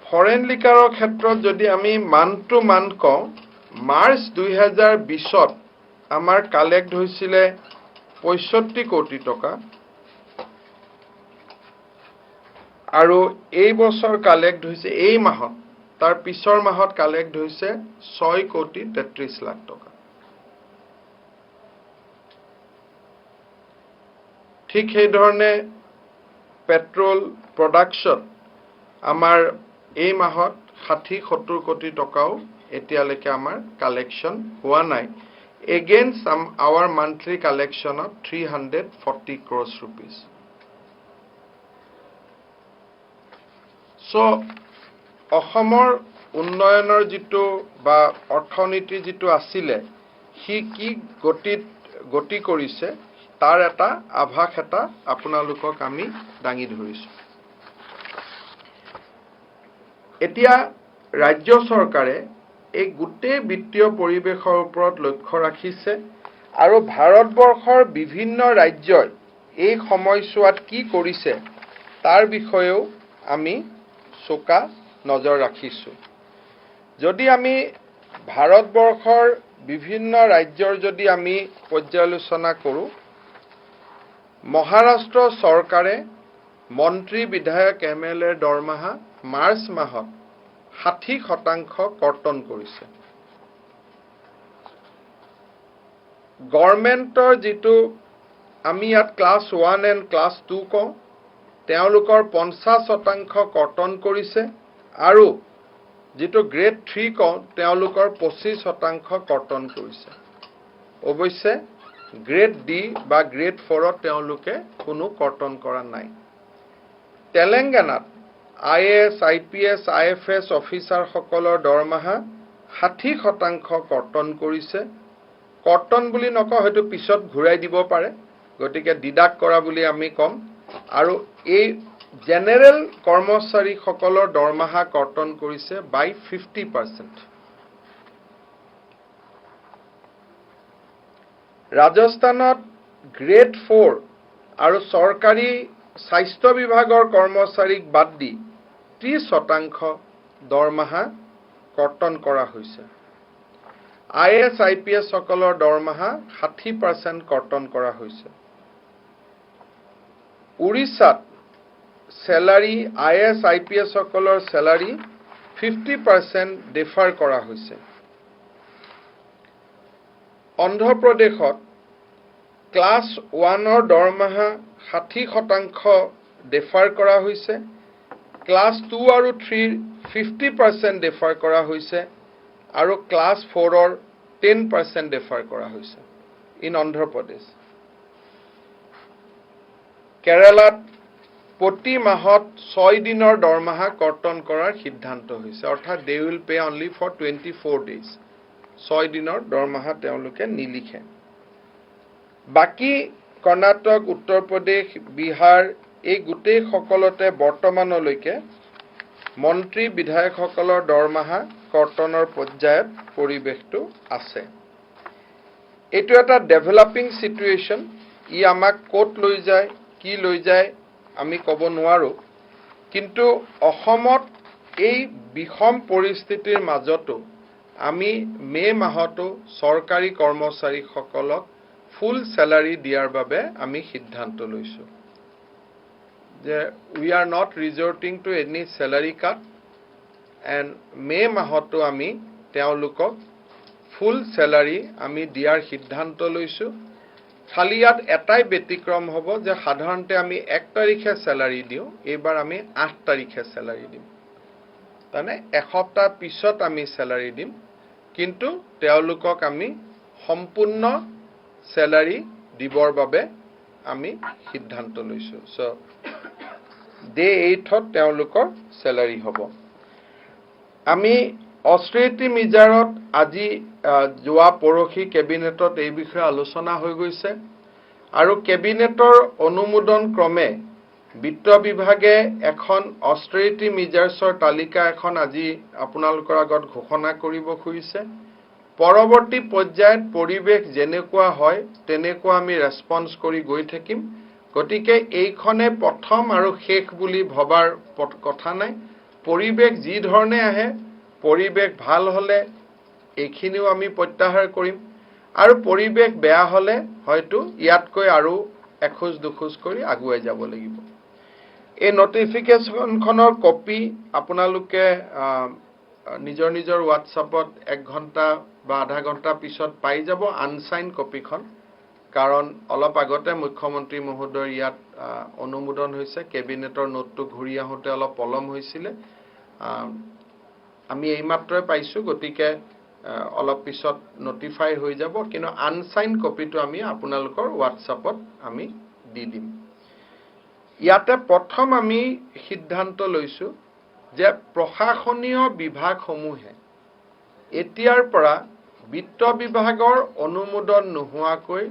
foreign লিকাৰৰ ক্ষেত্ৰত যদি আমি মান টু মান কওঁ মাৰ্চ 2020 ত আমাৰ কালেক্ট হৈছিল 65 কোটি টকা আৰু এই বছৰ কালেক্ট হৈছে এই মাহত তাৰ পিছৰ মাহত কালেক্ট হৈছে 6 কোটি 33 লাখ টকা ঠিক এই ধৰণে পেট্ৰল প্ৰডাকশন আমাৰ এই মাহত 60-70 কোটি টকাও এতিয়ালৈকে আমাৰ কালেকশন হোৱা নাই against our monthly collection of 340 crores rupees so অসমৰ উন্নয়নৰ যেটো বা অৰ্থনীতি যেটো আছিল হি কি গতি কৰিছে তাৰ এটা আভাস এটা আপোনালোকক আমি দাঙি ধৰিছো এতিয়া ৰাজ্য চৰকাৰে এই গোটেই বিত্তীয় পৰিবেশৰ ওপৰত লক্ষ্য ৰাখিছে আৰু ভাৰতবৰ্ষৰ বিভিন্ন ৰাজ্যই এই সময়ছোৱাত কি কৰিছে তাৰ বিষয়েও আমি চোকা নজৰ ৰাখিছো যদি আমি ভাৰতবৰ্ষৰ বিভিন্ন ৰাজ্যৰ যদি আমি পৰ্যালোচনা কৰো মহাৰাষ্ট্ৰ চৰকাৰে মন্ত্ৰী বিধায়ক MLA দৰমহা মাৰ্চ মাহত 60% কৰ্তন কৰিছে গভৰ্নমেন্টৰ যেটো আমি ইয়াত ক্লাস 1 এণ্ড ক্লাস 2 কওঁ তেওঁলোকৰ 50% কৰ্তন কৰিছে আৰু যেটো গ্ৰেড 3 কওঁ তেওঁলোকৰ 25% কৰ্তন কৰিছে অৱশ্যে গ্ৰেড ডি বা গ্ৰেড 4 ত তেওঁলোকে কোনো কৰ্তন কৰা নাই তেলেংগানাত IAS IPS IFS অফিচাৰ সকলৰ দৰমহা 60% কৰ্তন কৰিছে কৰ্তন বুলি নকওঁ, হয়তো পিছত ঘূৰাই দিব পাৰে, গতিকে ডিডাক্ট কৰা বুলি আমি ক'ম। আৰু এই জেনেৰেল কৰ্মচাৰীসকলৰ দৰমহা কৰ্তন কৰিছে বাই 50%। ৰাজস্থানত গ্ৰেড 4 আৰু চৰকাৰী স্বাস্থ্য বিভাগৰ কৰ্মচাৰীক বাদ দি 30% দৰমহা কৰ্তন কৰা হৈছে। IAS IPS সকলৰ দৰমহা 60% কৰ্তন কৰা হৈছে। উৰিষ্যাত স্যালাৰি IAS IPS সকলৰ স্যালাৰি 50% ডিফাৰ কৰা হৈছে। অন্ধ্ৰপ্ৰদেশত ক্লাছ 1ৰ দৰমহা 60% ডিফাৰ কৰা হৈছে। ক্লাছ 2 আৰু 3 50% ডিফাৰ কৰা হৈছে আৰু ক্লাছ 4ৰ 10% ডিফাৰ কৰা হৈছে ইন অন্ধ্ৰপ্ৰদেশ। কেৰালাত প্ৰতি মাহত 6 দিনৰ দৰমহা কৰ্তন কৰাৰ সিদ্ধান্ত হৈছে, অৰ্থাৎ they will pay only for 24 days. 6 দিনৰ দৰমহা তেওঁলোকে নিলিখে। বাকী কৰ্ণাটক, উত্তৰ প্ৰদেশ, বিহাৰ এই গোটেই সকলতে বৰ্তমানলৈকে মন্ত্ৰী বিধায়কসকলৰ দৰমহা কৰ্তনৰ পৰ্যায়ত পৰিৱেশটো আছে। এইটো এটা ডেভেলপিং সিচুৱেশ্যন। ই আমাক ক'ত লৈ যায়, কি লৈ যায় আমি ক'ব নোৱাৰো, কিন্তু অসমত এই বিষম পৰিস্থিতিৰ মাজতো আমি মে মাহতো চৰকাৰী কৰ্মচাৰীসকলক ফুল স্যালাৰি দিয়াৰ বাবে আমি সিদ্ধান্ত লৈছো যে we are not resorting to any salary cut, and May মাহতো আমি তেওঁলোকক ফুল স্যালাৰি আমি দিয়াৰ সিদ্ধান্ত লৈছো। খালি ইয়াত এটাই ব্যতিক্ৰম হ'ব যে সাধাৰণতে আমি 1 তাৰিখে স্যালাৰি দিওঁ, এইবাৰ আমি 8 তাৰিখে স্যালাৰি দিম। মানে এসপ্তাহ পিছত আমি স্যালাৰি দিম, কিন্তু তেওঁলোকক আমি সম্পূৰ্ণ স্যালাৰি দিবৰ বাবে আমি সিদ্ধান্ত লৈছো। সো ডে 8ত তেওঁলোকৰ স্যালাৰি হ'ব। আমি অস্ত্ৰেটি মিজাৰত আজি যোৱা পৰহি কেবিনেটত এই বিষয়ে আলোচনা হৈ গৈছে আৰু কেবিনেটৰ অনুমোদন ক্ৰমে বিত্ত বিভাগে এখন অস্ত্ৰেটি মিজাৰ্ছৰ তালিকা এখন আজি আপোনালোকৰ আগত ঘোষণা কৰিব খুজিছে। পৰৱৰ্তী পৰ্যায়ত পৰিৱেশ যেনেকুৱা হয় তেনেকুৱা আমি ৰেছপন্স কৰি গৈ থাকিম। গতিকে এইখনে প্ৰথম আৰু শেষ বুলি ভবাৰ কথা নাই। পৰিৱেশ যি ধৰণে আহে, পৰিৱেশ ভাল হলে এইখিনিও আমি প্ৰত্যাহাৰ কৰিম, আৰু পৰিৱেশ বেয়া হলে হয়তো ইয়াতকৈ আৰু এখোজ দুখোজ কৰি আগুৱাই যাব লাগিব। এই নটিফিকেশ্যনখনৰ কপি আপোনালোকে নিজৰ নিজৰ হোৱাটছআপত 1 ঘণ্টা বা আধা ঘণ্টা পিছত পাই যাব, আনসাইন কপিখন। কাৰণ অলপ আগতে মুখ্যমন্ত্ৰী মহোদয় ইয়াত অনুমোদন হৈছে, কেবিনেটৰ নোটটো ঘূৰি আহোঁতে অলপ পলম হৈছিলে, আমি এইমাত্ৰই পাইছো, গতিকে অলপ পিছত নটিফাই হৈ যাব, কিন্তু আনসাইন কপিটো আমি আপোনালোকৰ হোৱাটছআপত আমি দি দিম। ইয়াতে প্ৰথম আমি সিদ্ধান্ত লৈছো যে প্ৰশাসনীয় বিভাগসমূহে এতিয়াৰ পৰা বিত্ত বিভাগৰ অনুমোদন নোহোৱাকৈ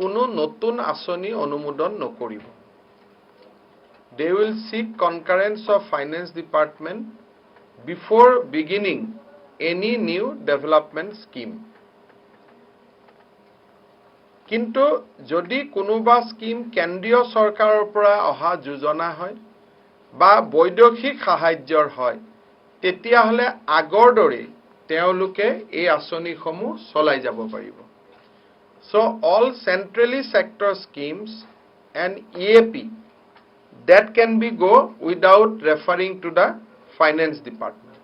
কোনো নতুন আঁচনি অনুমোদন নকৰিব। They will seek concurrence of Finance Department before beginning any new development scheme. কিন্তু যদি কোনোবা স্কিম কেন্দ্ৰীয় চৰকাৰৰ পৰা অহা যোজনা হয় বা বৈদেশিক সাহায্যৰ হয়, তেতিয়াহলে আগৰ দৰে তেওঁলোকে এই আঁচনিসমূহ চলাই যাব পাৰিব। So all centrally sector schemes and EAP that can be go without referring to the Finance Department.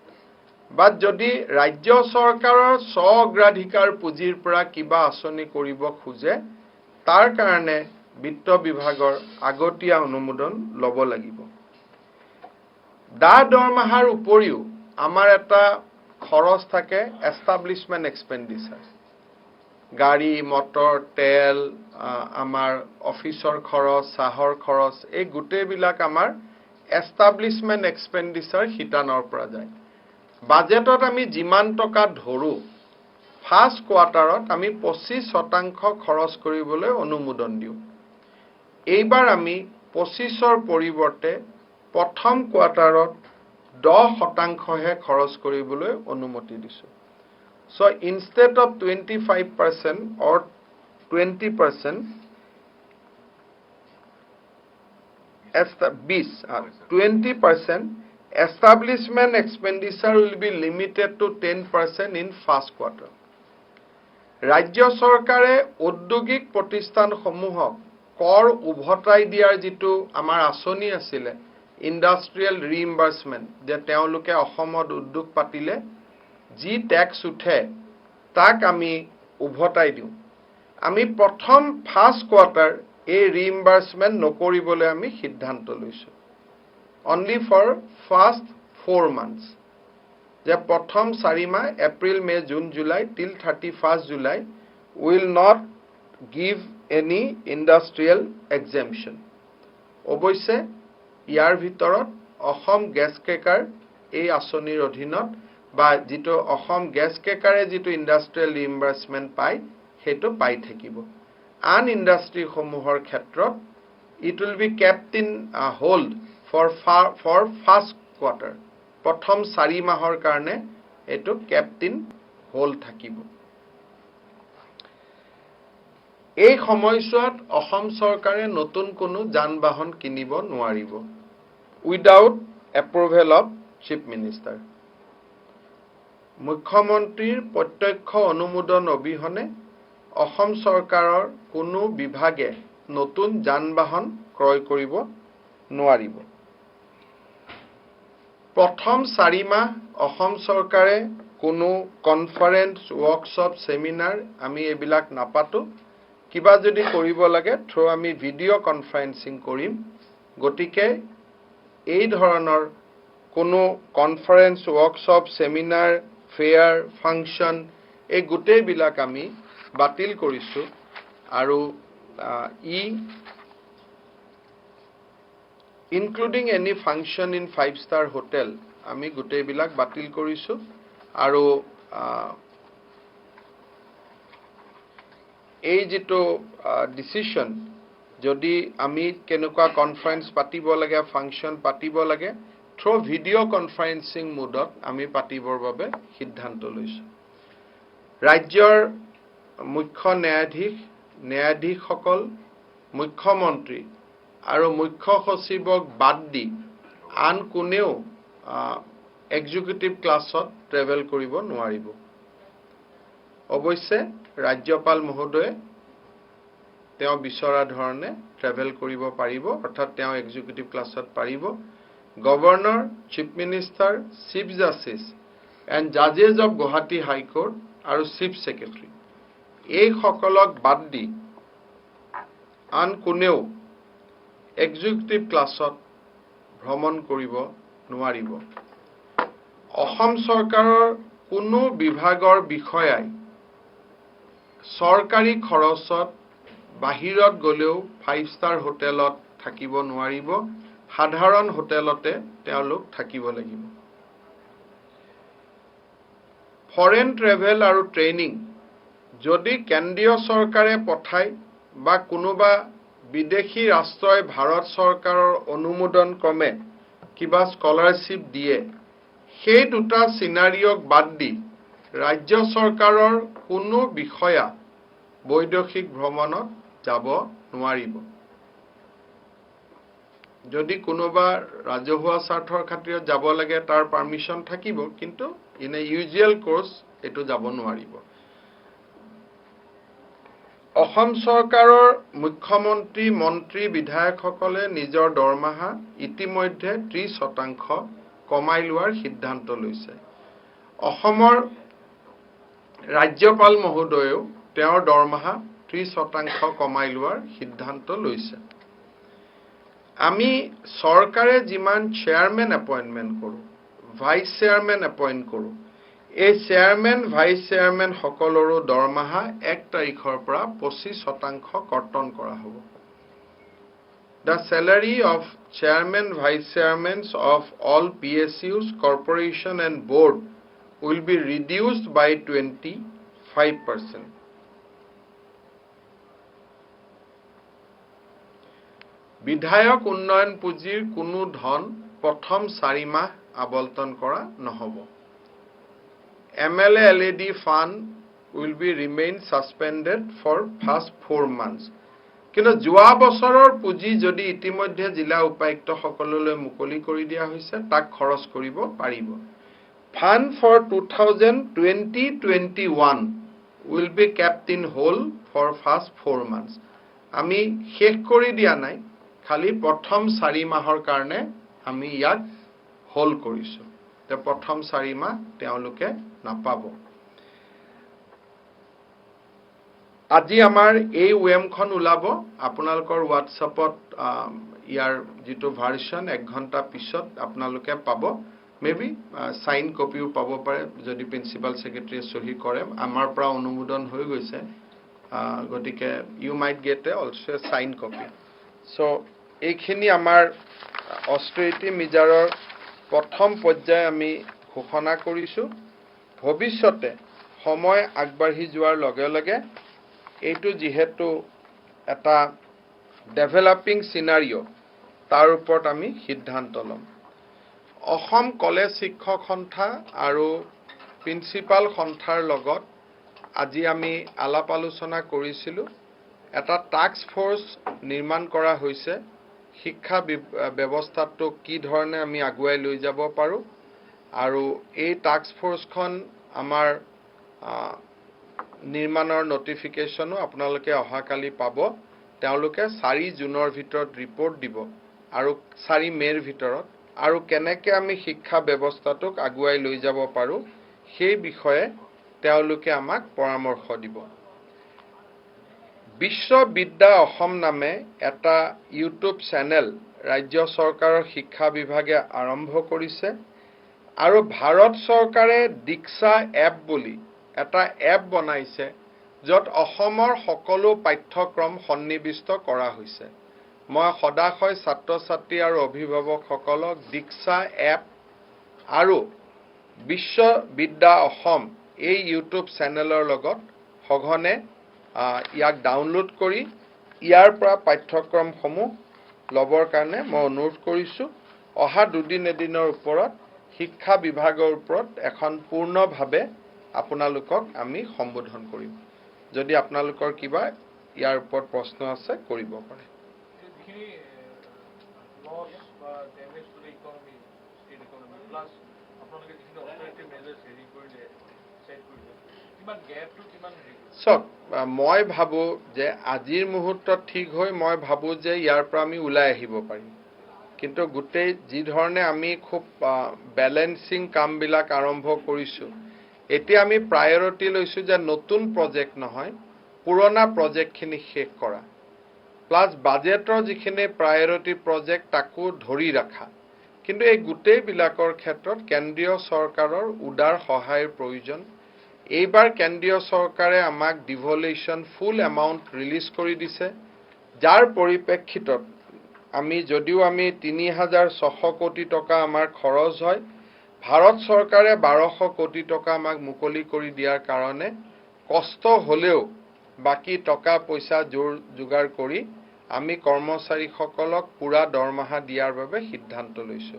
But যদি ৰাজ্য চৰকাৰৰ স্ব-অগ্ৰাধিকাৰ পুঁজিৰ পৰা কিবা আঁচনি কৰিব খোজে, তাৰ কাৰণে বিত্ত বিভাগৰ আগতীয়া অনুমোদন ল'ব লাগিব। দৰমহাৰ উপৰিও আমাৰ এটা খৰচ থাকে এষ্টাব্লিছমেণ্ট এক্সপেণ্ডিচাৰ। গাড়ী, মটৰ, তেল, আমাৰ অফিচৰ খৰচ, চাহৰ খৰচ, এই গোটেইবিলাক আমাৰ এষ্টাব্লিছমেণ্ট এক্সপেণ্ডিচাৰ শিতানৰ পৰা যায়। বাজেটত আমি যিমান টকা ধৰো ফাৰ্ষ্ট কোৱাৰ্টাৰত আমি 25% খৰচ কৰিবলৈ অনুমোদন দিওঁ এইবাৰ আমি 25ৰ পৰিৱৰ্তে প্ৰথম কোৱাৰ্টাৰত 10% হে খৰচ কৰিবলৈ অনুমতি দিছোঁ so instead of 25% or 20% 20% establishment expenditure will be limited to 10% in first quarter. ৰাজ্য চৰকাৰে ঔদ্যোগিক প্ৰতিষ্ঠানসমূহক কৰ উভতাই দিয়াৰ যিটো আমাৰ আঁচনি আছিলে ইণ্ডাষ্ট্ৰিয়েল ৰিইম্বাৰ্সমেন্ট যে তেওঁলোকে অসমত উদ্যোগ পাতিলে যি ট্যাক্স উঠে তাক আমি উভতাই দিওঁ আমি প্ৰথম ফাৰ্ষ্ট কোৱাৰ্টাৰ এই ৰিইম্বাৰ্সমেন্ট নকৰিবলৈ আমি সিদ্ধান্ত লৈছো only for first 4 months যে প্ৰথম 4 মাহ April May June July till 31st July will not give any industrial exemption অৱশ্যে ইয়াৰ ভিতৰত অসম গেছ কেকাৰ এই আঁচনিৰ অধীনত বা যিটো অসম গেছ কেকাৰে যিটো ইণ্ডাষ্ট্ৰিয়েল ৰিইম্বাৰ্সমেন্ট পায় হেতু পাই থাকিব আন ইণ্ডাষ্ট্ৰি সমূহৰ ক্ষেত্ৰত it will be kept in hold for first quarter প্ৰথম 4 মাহৰ কাৰণে এটো kept in hold থাকিব এই সময়ছোৱাত অসম চৰকাৰে নতুন কোনো যান-বাহন কিনিব নোৱাৰিব without approval of chief minister মুখ্যমন্ত্ৰীৰ প্ৰত্যক্ষ অনুমোদন অবিহনে অসম চৰকাৰৰ কোনো বিভাগে নতুন যান-বাহন ক্ৰয় কৰিব নোৱাৰিব প্ৰথম 4 মাহ অসম চৰকাৰে কোনো কনফাৰেন্স ওয়াৰ্কশ্বপ সেমিনাৰ আমি এবিলাক নাপাতো কিবা যদি কৰিব লাগে থ্ৰু আমি ভিডিও কনফাৰেন্সিং কৰিম গটিকে এই ধৰণৰ কোনো কনফাৰেন্স ওয়াৰ্কশ্বপ সেমিনাৰ ফেয়াৰ ফাংচন এই গোটেই বিলাক আমি বাতিল কৰিছো আৰু including any function in 5-star hotel আমি গোটেই বিলাক বাতিল কৰিছো আৰু এই যেটো ডিসিশন যদি আমি কেনেকুৱা কনফাৰেন্স পাতিব লাগে ফাংচন পাতিব লাগে থ্ৰু ভিডিও কনফাৰেন্সিং মোডত আমি পাতিবৰ বাবে সিদ্ধান্ত লৈছো ৰাজ্যৰ মুখ্য ন্যায়াধীশসকল মুখ্যমন্ত্ৰী আৰু মুখ্য সচিবক বাদ দি আন কোনেও এক্সিকিউটিভ ক্লাছত ট্ৰেভেল কৰিব নোৱাৰিব অৱশ্যে ৰাজ্যপাল মহোদয়ে তেওঁ বিচৰা ধৰণে ট্ৰেভেল কৰিব পাৰিব অৰ্থাৎ তেওঁ এক্সিকিউটিভ ক্লাছত পাৰিব governor chief minister chief justice and জাজেছ অফ গুৱাহাটী হাই কোৰ্ট আৰু চিফ সেক্ৰেটাৰী এই সকলক বাদ দি আন কোনেও এক্সিকিউটিভ ক্লাছত ভ্ৰমণ কৰিব নোৱাৰিব অসম চৰকাৰৰ কোনো বিভাগৰ বিষয়াই চৰকাৰী খৰচত বাহিৰত গলেও 5-star হোটেলত থাকিব নোৱাৰিব সাধাৰণ হোটেলতে তেওঁলোক থাকিব লাগিব ফৰেন ট্ৰেভেল আৰু ট্ৰেইনিং যদি কেন্দ্ৰীয় চৰকাৰে পঠায় বা কোনোবা বিদেশী ৰাষ্ট্ৰই ভাৰত চৰকাৰৰ অনুমোদন ক্ৰমে কিবা স্কলাৰশিপ দিয়ে সেই দুটা সিনাৰিওক বাদ দি ৰাজ্য চৰকাৰৰ কোনো বিষয়া বৈদেশিক ভ্ৰমণত যাব নোৱাৰিব যদি কোনোবা ৰাজহুৱা স্বাৰ্থৰ খাতিৰত যাব লাগে তাৰ পাৰমিশন থাকিব কিন্তু ইন এ ইউজুৱেল কোৰ্স এটো যাব নোৱাৰিব অসম চৰকাৰৰ মুখ্যমন্ত্ৰী মন্ত্ৰী বিধায়কসকলে নিজৰ দৰমহা ইতিমধ্যে 30% কমাই লোৱাৰ সিদ্ধান্ত লৈছে অসমৰ ৰাজ্যপাল মহোদয়েও তেওঁৰ দৰমহা 30% কমাই লোৱাৰ সিদ্ধান্ত লৈছে আমি চৰকাৰে যিমান চেয়াৰম্যান এপইন্টমেন্ট কৰো ভাইস চেয়াৰম্যান এপইন্ট কৰো এই চেয়াৰম্যান ভাইস চেয়াৰম্যান সকলৰো দৰমহা 1 তাৰিখৰ পৰা 25% কৰ্তন কৰা হ'ব The salary of chairman vice chairmen of all PSUs corporation and board will be reduced by 20 5%. বিধায়ক উন্নয়ন পুঁজিৰ কোনো ধন প্ৰথম 4 মাহ আবণ্টন কৰা নহব. MLA LED fund will be remain suspended for first 4 months. কিন্তু যোৱা বছৰৰ পুঁজি যদি ইতিমধ্যে জিলা উপায়ুক্ত সকললৈ মুকলি কৰি দিয়া হৈছে তাক খৰচ কৰিব পাৰিব. Fund for 2020-21 will be kept in hold for first 4 months. আমি শেষ কৰি দিয়া নাই, খালি প্ৰথম 4 মাহৰ কাৰণে আমি ইয়াক হোল্ড কৰিছো. তে প্ৰথম 4 মাহ তেওঁলোকে নাপাব. আজি আমাৰ এই ওয়েমখন ওলাব আপোনালোকৰ WhatsAppত ইয়াৰ যেটো ভাৰ্সন 1 ঘণ্টা পিছত আপোনালোকে পাব. মেবি সাইন কপিও পাব পাৰে যদি প্ৰিন্সিপাল সেক্ৰেটাৰীয়ে সহি কৰে. আমাৰ পৰা অনুমোদন হৈ গৈছে, গতিকে you might get also a sign copy. So এইখিনি আমাৰ অস্ট্ৰেলিটি মিজাৰৰ প্ৰথম পৰ্যায় আমি ঘোষণা কৰিছো. ভৱিষ্যতে সময় আগবাঢ়ি যোৱাৰ লগে লগে এইটো যেহেতু এটা ডেভেলপিং সিনাৰিও তাৰ ওপৰত আমি সিদ্ধান্ত ল'ম. অসম কলেজ শিক্ষক সন্থা আৰু প্ৰিন্সিপাল সন্থাৰ লগত আজি আমি আলাপ আলোচনা কৰিছিলো. এটা টাস্ক ফোৰ্স নিৰ্মাণ কৰা হৈছে. শিক্ষা ব্যৱস্থাটো কি ধৰণে আমি আগুৱাই লৈ যাব পাৰো আৰু এই টাস্ক ফোৰ্সখন আমাৰ নিৰ্মাণৰ নটিফিকেশনো আপোনালোকে অহাকালি পাব. তেওঁলোকে 4 জুনৰ ভিতৰত ৰিপৰ্ট দিব আৰু 4 মেৰ ভিতৰত আৰু কেনেকৈ আমি শিক্ষা ব্যৱস্থাটোক আগুৱাই লৈ যাব পাৰো সেই বিষয়ে তেওঁলোকে আমাক পৰামৰ্শ দিব. বিশ্ববিদ্যা অসম নামে এটা ইউটিউব চেনেল ৰাজ্য চৰকাৰৰ শিক্ষা বিভাগে আৰম্ভ কৰিছে আৰু ভাৰত চৰকাৰে দীক্ষা এপ বুলি এটা এপ বনাইছে য'ত অসমৰ সকলো পাঠ্যক্ৰম সন্নিবিষ্ট কৰা হৈছে. মই সদাশয় ছাত্ৰ ছাত্ৰী আৰু অভিভাৱকসকলক দীক্ষা এপ আৰু বিশ্ববিদ্যা অসম এই ইউটিউব চেনেলৰ লগত সঘনে ইয়াক ডাউনলোড কৰি ইয়াৰ পৰা পাঠ্যক্ৰমসমূহ ল'বৰ কাৰণে মই অনুৰোধ কৰিছো. অহা 2 দিন এদিনৰ ওপৰত শিক্ষা বিভাগৰ ওপৰত এখন পূৰ্ণভাৱে আপোনালোকক আমি সম্বোধন কৰিম. যদি আপোনালোকৰ কিবা ইয়াৰ ওপৰত প্ৰশ্ন আছে কৰিব পাৰে. মই ভাবো যে আজিৰ মুহূৰ্তত ঠিক হৈ মই ভাবো যে ইয়াৰ পৰা আমি ওলাই আহিব পাৰিম. কিন্তু গোটেই যি ধৰণে আমি খুব বেলেন্সিং কামবিলাক আৰম্ভ কৰিছো, এতিয়া আমি প্ৰায়োৰিটি লৈছো যে নতুন প্ৰজেক্ট নহয়, পুৰণা প্ৰজেক্টখিনি শেষ কৰা, প্লাস বাজেটৰ যিখিনি প্ৰায়োৰিটি প্ৰজেক্ট তাকো ধৰি ৰাখা. কিন্তু এই গোটেইবিলাকৰ ক্ষেত্ৰত কেন্দ্ৰীয় চৰকাৰৰ উদাৰ সহায়ৰ প্ৰয়োজন. এইবাৰ কেন্দ্ৰীয় চৰকাৰে আমাক ডিভলিউশন ফুল এমাউণ্ট ৰিলিজ কৰি দিছে, যাৰ পৰিপ্ৰেক্ষিতত আমি যদিও আমি 3600 কোটি টকা আমাৰ খৰচ হয়, ভাৰত চৰকাৰে 1200 কোটি টকা আমাক মুকলি কৰি দিয়াৰ কাৰণে কষ্ট হলেও বাকি টকা পইচা যোগাৰ কৰি আমি কৰ্মচাৰীসকলক পুৰা দৰমহা দিয়াৰ বাবে সিদ্ধান্ত লৈছো.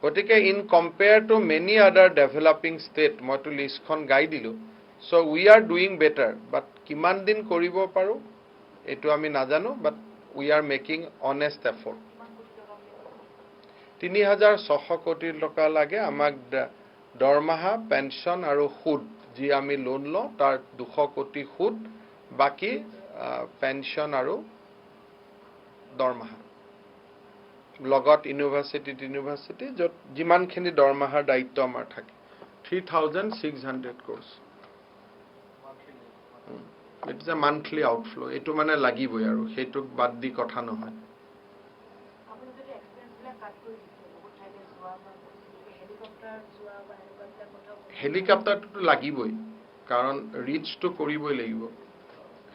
গতিকে in compare to many other developing state মইতো লিষ্টখন গাই দিলো. So we are doing better, but কিমান দিন কৰিব পাৰো এইটো আমি নাজানো, but we are making honest effort. 3600 কোটি টকা লাগে আমাক দৰমহা, পেনশন আৰু সুদ. যি আমি লোন লওঁ তাৰ 200 কোটি সুদ, বাকি পেনশন আৰু দৰমহা লগত ইউনিভাৰ্চিটি য'ত যিমানখিনি দৰমহাৰ দায়িত্ব আমাৰ থাকে 3600 crores. It is a monthly outflow. এইটো মানে লাগিবই আৰু সেইটোক বাদ দি কথা নহয়. হেলিকপ্টাৰটো লাগিবই, কাৰণ ৰিচটো কৰিবই লাগিব.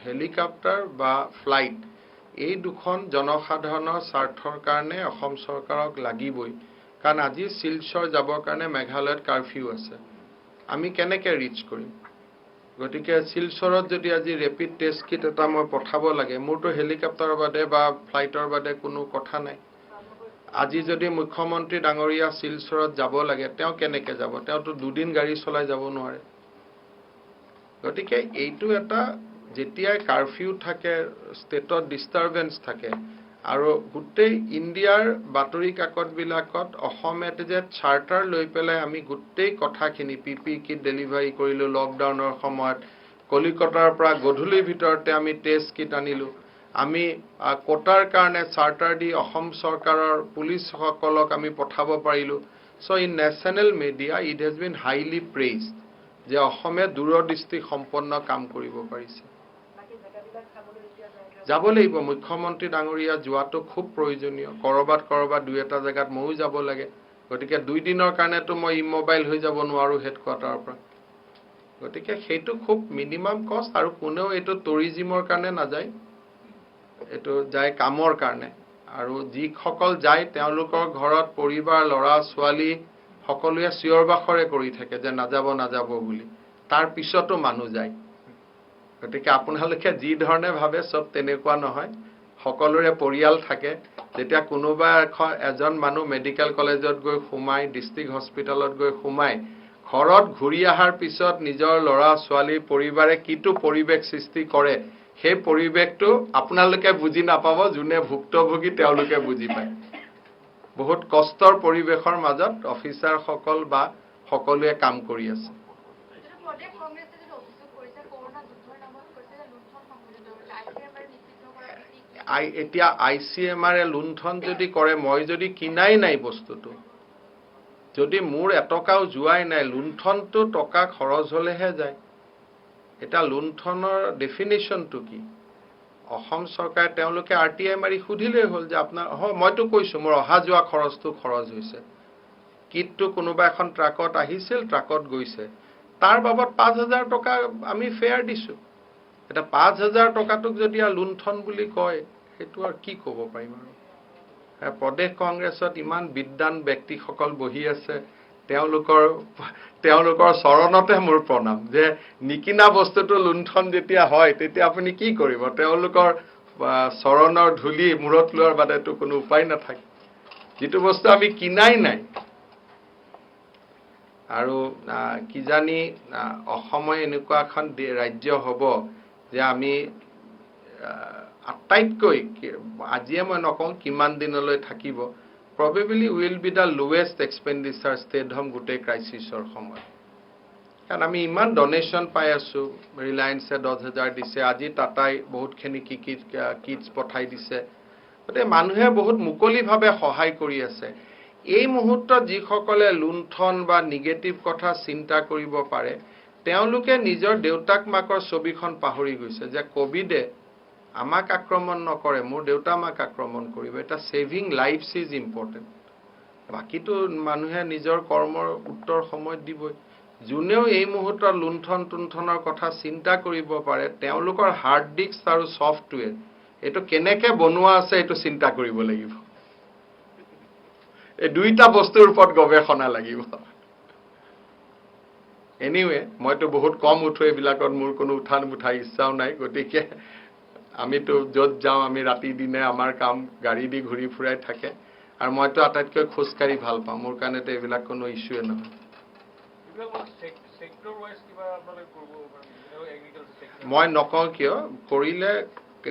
হেলিকপ্টাৰ বা ফ্লাইট এই দুখন জনসাধাৰণৰ স্বাৰ্থৰ কাৰণে অসম চৰকাৰক লাগিবই. কাৰণ আজি শিলচৰ যাবৰ কাৰণে মেঘালয়ত কাৰফিউ আছে. আমি কেনেকৈ ৰিচ কৰিম? গতিকে শিলচৰত যদি আজি ৰেপিড টেষ্ট কিট এটা মই পঠাব লাগে, মোৰতো হেলিকপ্টাৰৰ বাদে বা ফ্লাইটৰ বাদে কোনো কথা নাই। আজি যদি মুখ্যমন্ত্ৰী ডাঙৰীয়া শিলচৰত যাব লাগে, তেওঁ কেনেকে যাব? তেওঁতো 2 দিন গাড়ী চলাই যাব নোৱাৰে। গতিকে এইটো এটা যেতিয়াই কাৰফিউ থাকে, ষ্টেটত ডিষ্টাৰবেন্স থাকে, আৰু গোটেই ইণ্ডিয়াৰ বাতৰি কাকতবিলাকত অসমত যে চাৰ্টাৰ লৈ পেলাই আমি গোটেই কথাখিনি পিপি কিট ডেলিভাৰী কৰিলোঁ লকডাউনৰ সময়ত, কলিকতাৰ পৰা গধূলিৰ ভিতৰতে আমি টেষ্ট কিট আনিলোঁ, আমি কোটাৰ কাৰণে চাৰ্টাৰ দি অসম চৰকাৰৰ পুলিচসকলক আমি পঠাব পাৰিলোঁ। So' in national media it has been highly praised যে অসমে দূৰদৃষ্টি সম্পন্ন কাম কৰিব পাৰিছে। যাব লাগিব, মুখ্যমন্ত্ৰী ডাঙৰীয়া যোৱাটো খুব প্ৰয়োজনীয়। কৰবাত 2-এটা জেগাত ময়ো যাব লাগে। গতিকে 2 দিনৰ কাৰণেতো মই ইমোবাইল হৈ যাব নোৱাৰোঁ হেডকোৱাৰ্টাৰৰ পৰা। গতিকে সেইটো খুব মিনিমাম কষ্ট, আৰু কোনেও এইটো টুৰিজিমৰ কাৰণে নাযায়, এইটো যায় কামৰ কাৰণে। আৰু যিসকল যায় তেওঁলোকৰ ঘৰত পৰিবাৰ, ল'ৰা ছোৱালী সকলোৱে চিঞৰ বাখৰে কৰি থাকে যে নাযাব বুলি। তাৰ পিছতো মানুহ যায়। গতিকে আপোনালোকে যি ধৰণে ভাবে চব তেনেকুৱা নহয়। সকলোৰে পৰিয়াল থাকে। যেতিয়া কোনোবা এজন মানুহ মেডিকেল কলেজত গৈ সোমাই, ডিষ্ট্ৰিক্ট হস্পিটেলত গৈ সোমাই, ঘৰত ঘূৰি অহাৰ পিছত নিজৰ ল'ৰা ছোৱালী পৰিবাৰে কিটো পৰিৱেশ সৃষ্টি কৰে, সেই পৰিৱেশটো আপোনালোকে বুজি নাপাব, যোনে ভুক্তভোগী তেওঁলোকে বুজি পায়। বহুত কষ্টৰ পৰিৱেশৰ মাজত অফিচাৰসকল বা সকলোৱে কাম কৰি আছে। এতিয়া ICMR লুণ্ঠন যদি কৰে, মই যদি কিনাই নাই বস্তুটো, যদি মোৰ এটকাও যোৱাই নাই, লুণ্ঠনটো টকা খৰচ হলেহে যায়। এটা লুণ্ঠনৰ ডেফিনেশ্যনটো কি? অসম চৰকাৰে তেওঁলোকে RTI মাৰি সুধিলেই হ'ল যে আপোনাৰ মইতো কৈছোঁ মোৰ অহা যোৱা খৰচটো খৰচ হৈছে, কিটটো কোনোবা এখন ট্ৰাকত আহিছিল, ট্ৰাকত গৈছে, তাৰ বাবদ 5,000 টকা আমি ফেয়াৰ দিছোঁ। এটা 5,000 টকাটোক যদি লুণ্ঠন বুলি কয়, সেইটো আৰু কি ক'ব পাৰিম? আৰু প্ৰদেশ কংগ্ৰেছত ইমান বিদ্বান ব্যক্তিসকল বহি আছে, তেওঁলোকৰ চৰণতে মোৰ প্ৰণাম, যে নিকিনা বস্তুটো লুণ্ঠন যেতিয়া হয় তেতিয়া আপুনি কি কৰিব? তেওঁলোকৰ চৰণৰ ধূলি মূৰত লোৱাৰ বাদেতো কোনো উপায় নাথাকে। যিটো বস্তু আমি কিনাই নাই। আৰু কিজানি অসমে এনেকুৱা এখন ৰাজ্য হ'ব যে আমি আটাইতকৈ, আজিয়ে মই নকওঁ কিমান দিনলৈ থাকিব, probably will be the lowest expenditure state হ'ম গোটেই ক্ৰাইচিছৰ সময়ত। কাৰণ আমি ইমান ডনেশ্যন পাই আছোঁ, ৰিলায়েন্সে 10,000 দিছে, আজি টাটাই বহুতখিনি কিটছ পঠাই দিছে। গতিকে মানুহে বহুত মুকলিভাৱে সহায় কৰি আছে। এই মুহূৰ্তত যিসকলে লুণ্ঠন বা নিগেটিভ কথা চিন্তা কৰিব পাৰে, তেওঁলোকে নিজৰ দেউতাক মাকৰ ছবিখন পাহৰি গৈছে যে কোভিডে আমাক আক্ৰমণ নকৰে, মোৰ দেউতা মাক আক্ৰমণ কৰিব। এটা ছেভিং লাইফছ ইজ ইম্পৰ্টেণ্ট। বাকীটো মানুহে নিজৰ কৰ্মৰ উত্তৰ সময়ত দিবই। যোনেও এই মুহূৰ্তত লুণ্ঠনৰ কথা চিন্তা কৰিব পাৰে, তেওঁলোকৰ হাৰ্ড ডিস্ক আৰু ছফ্টৱেৰ এইটো কেনেকে বনোৱা আছে এইটো চিন্তা কৰিব লাগিব। এই দুইটা বস্তুৰ ওপৰত গৱেষণা লাগিব। এনিৱে, মইতো বহুত কম উঠো, এইবিলাকত মোৰ কোনো উঠা ইচ্ছাও নাই। গতিকে আমিতো য'ত যাওঁ আমি ৰাতি দিনে আমাৰ কাম গাড়ী দি ঘূৰি ফুৰাই থাকে, আৰু মইতো আটাইতকৈ খোজকাঢ়ি ভাল পাওঁ। মোৰ কাৰণেতো এইবিলাক কোনো ইছ্যুৱে নহয়। মই নকওঁ কিয়, কৰিলে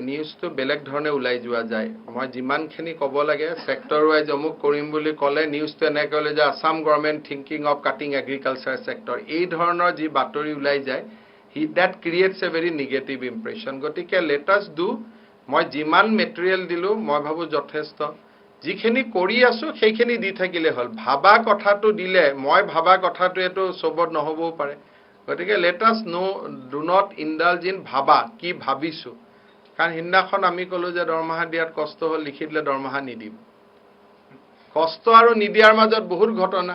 নিউজটো বেলেগ ধৰণে ওলাই যোৱা যায়। মই যিমানখিনি ক'ব লাগে ছেক্টৰ ৱাইজ অমুক কৰিম বুলি ক'লে নিউজটো এনেকৈ ক'লে যে Assam government thinking of cutting agriculture sector, এই ধৰণৰ যি বাতৰি ওলাই যায়, that creates a very negative impression. গতিকে let us do, মই যিমান মেটেৰিয়েল দিলোঁ মই ভাবোঁ যথেষ্ট। যিখিনি কৰি আছোঁ সেইখিনি দি থাকিলে হ'ল। ভাবা কথাটো দিলে, মই ভাবা কথাটোৱেতো চবত নহ'বও পাৰে। গতিকে let us do not indulge in ভাবা, কি ভাবিছোঁ। কাৰণ সিদিনাখন আমি ক'লোঁ যে দৰমহা দিয়াত কষ্ট হ'ল, লিখি দিলে দৰমহা নিদিম। কষ্ট আৰু নিদিয়াৰ মাজত বহুত ঘটনা।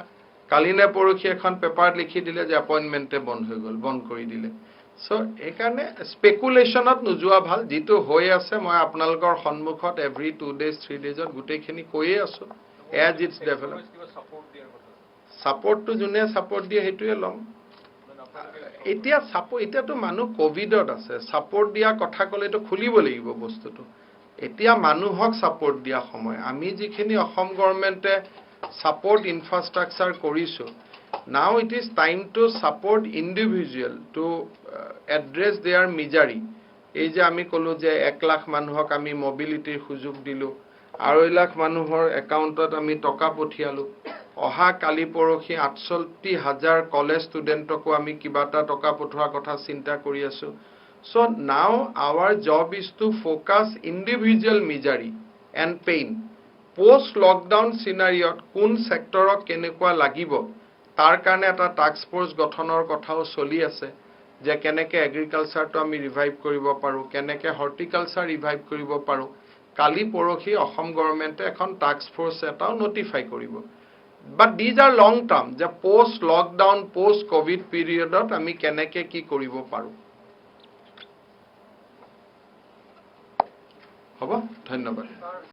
কালি নে পৰহি এখন পেপাৰত লিখি দিলে যে এপইণ্টমেণ্টে বন্ধ হৈ গ'ল, বন্ধ কৰি দিলে। চ' এইকাৰণে স্পেকুলেশ্যনত নোযোৱা ভাল। যিটো হৈ আছে মই আপোনালোকৰ সন্মুখত এভৰি 2 days 3 daysত গোটেইখিনি কৈয়ে আছোঁ। এজ ইটছ ডেভেলপ, ছাপৰ্টটো যোনে ছাপৰ্ট দিয়ে সেইটোৱে ল'ম। এতিয়া এতিয়াতো মানুহ কোভিডত আছে, ছাপোৰ্ট দিয়া কথা ক'লেতো খুলিব লাগিব বস্তুটো। এতিয়া মানুহক ছাপোৰ্ট দিয়া সময়। আমি যিখিনি অসম গভৰ্ণমেণ্টে ছাপোৰ্ট ইনফ্ৰাষ্ট্ৰাকচাৰ কৰিছোঁ, now it is time to support individual to address their misery. এই যে আমি ক'লো যে 1 লাখ মানুহক আমি মোবিলিটিৰ সুযোগ দিলো, 2.5 লাখ মানুহৰ একাউণ্টত আমি টকা পঠিয়ালো, অহা কালি পৰখি 68,000 কলেজ ষ্টুডেণ্টকো আমি কিবা এটা টকা পঠোৱাৰ কথা চিন্তা কৰি আছো। So now our job is to focus individual misery and pain. Post lockdown scenario কোন সেক্টৰক কেনেকুৱা লাগিব তাৰ কাৰণে এটা টাস্ক ফোৰ্স গঠনৰ কথাও চলি আছে, যে কেনেকে এগ্ৰিকালচাৰটো আমি ৰিভাইভ কৰিব পাৰো, কেনেকে হৰ্টিকালচাৰ ৰিভাইভ কৰিব পাৰো। কালি পৰখি অসম গভৰ্ণমেণ্টে এখন টাস্ক ফোৰ্স এটাও নটিফাই কৰিব। বাট দিজ আৰ লং টাৰ্ম, যে পোষ্ট লকডাউন পোষ্ট কোভিড পিৰিয়ডত আমি কেনেকে কি কৰিব পাৰো। হ'ব, ধন্যবাদ।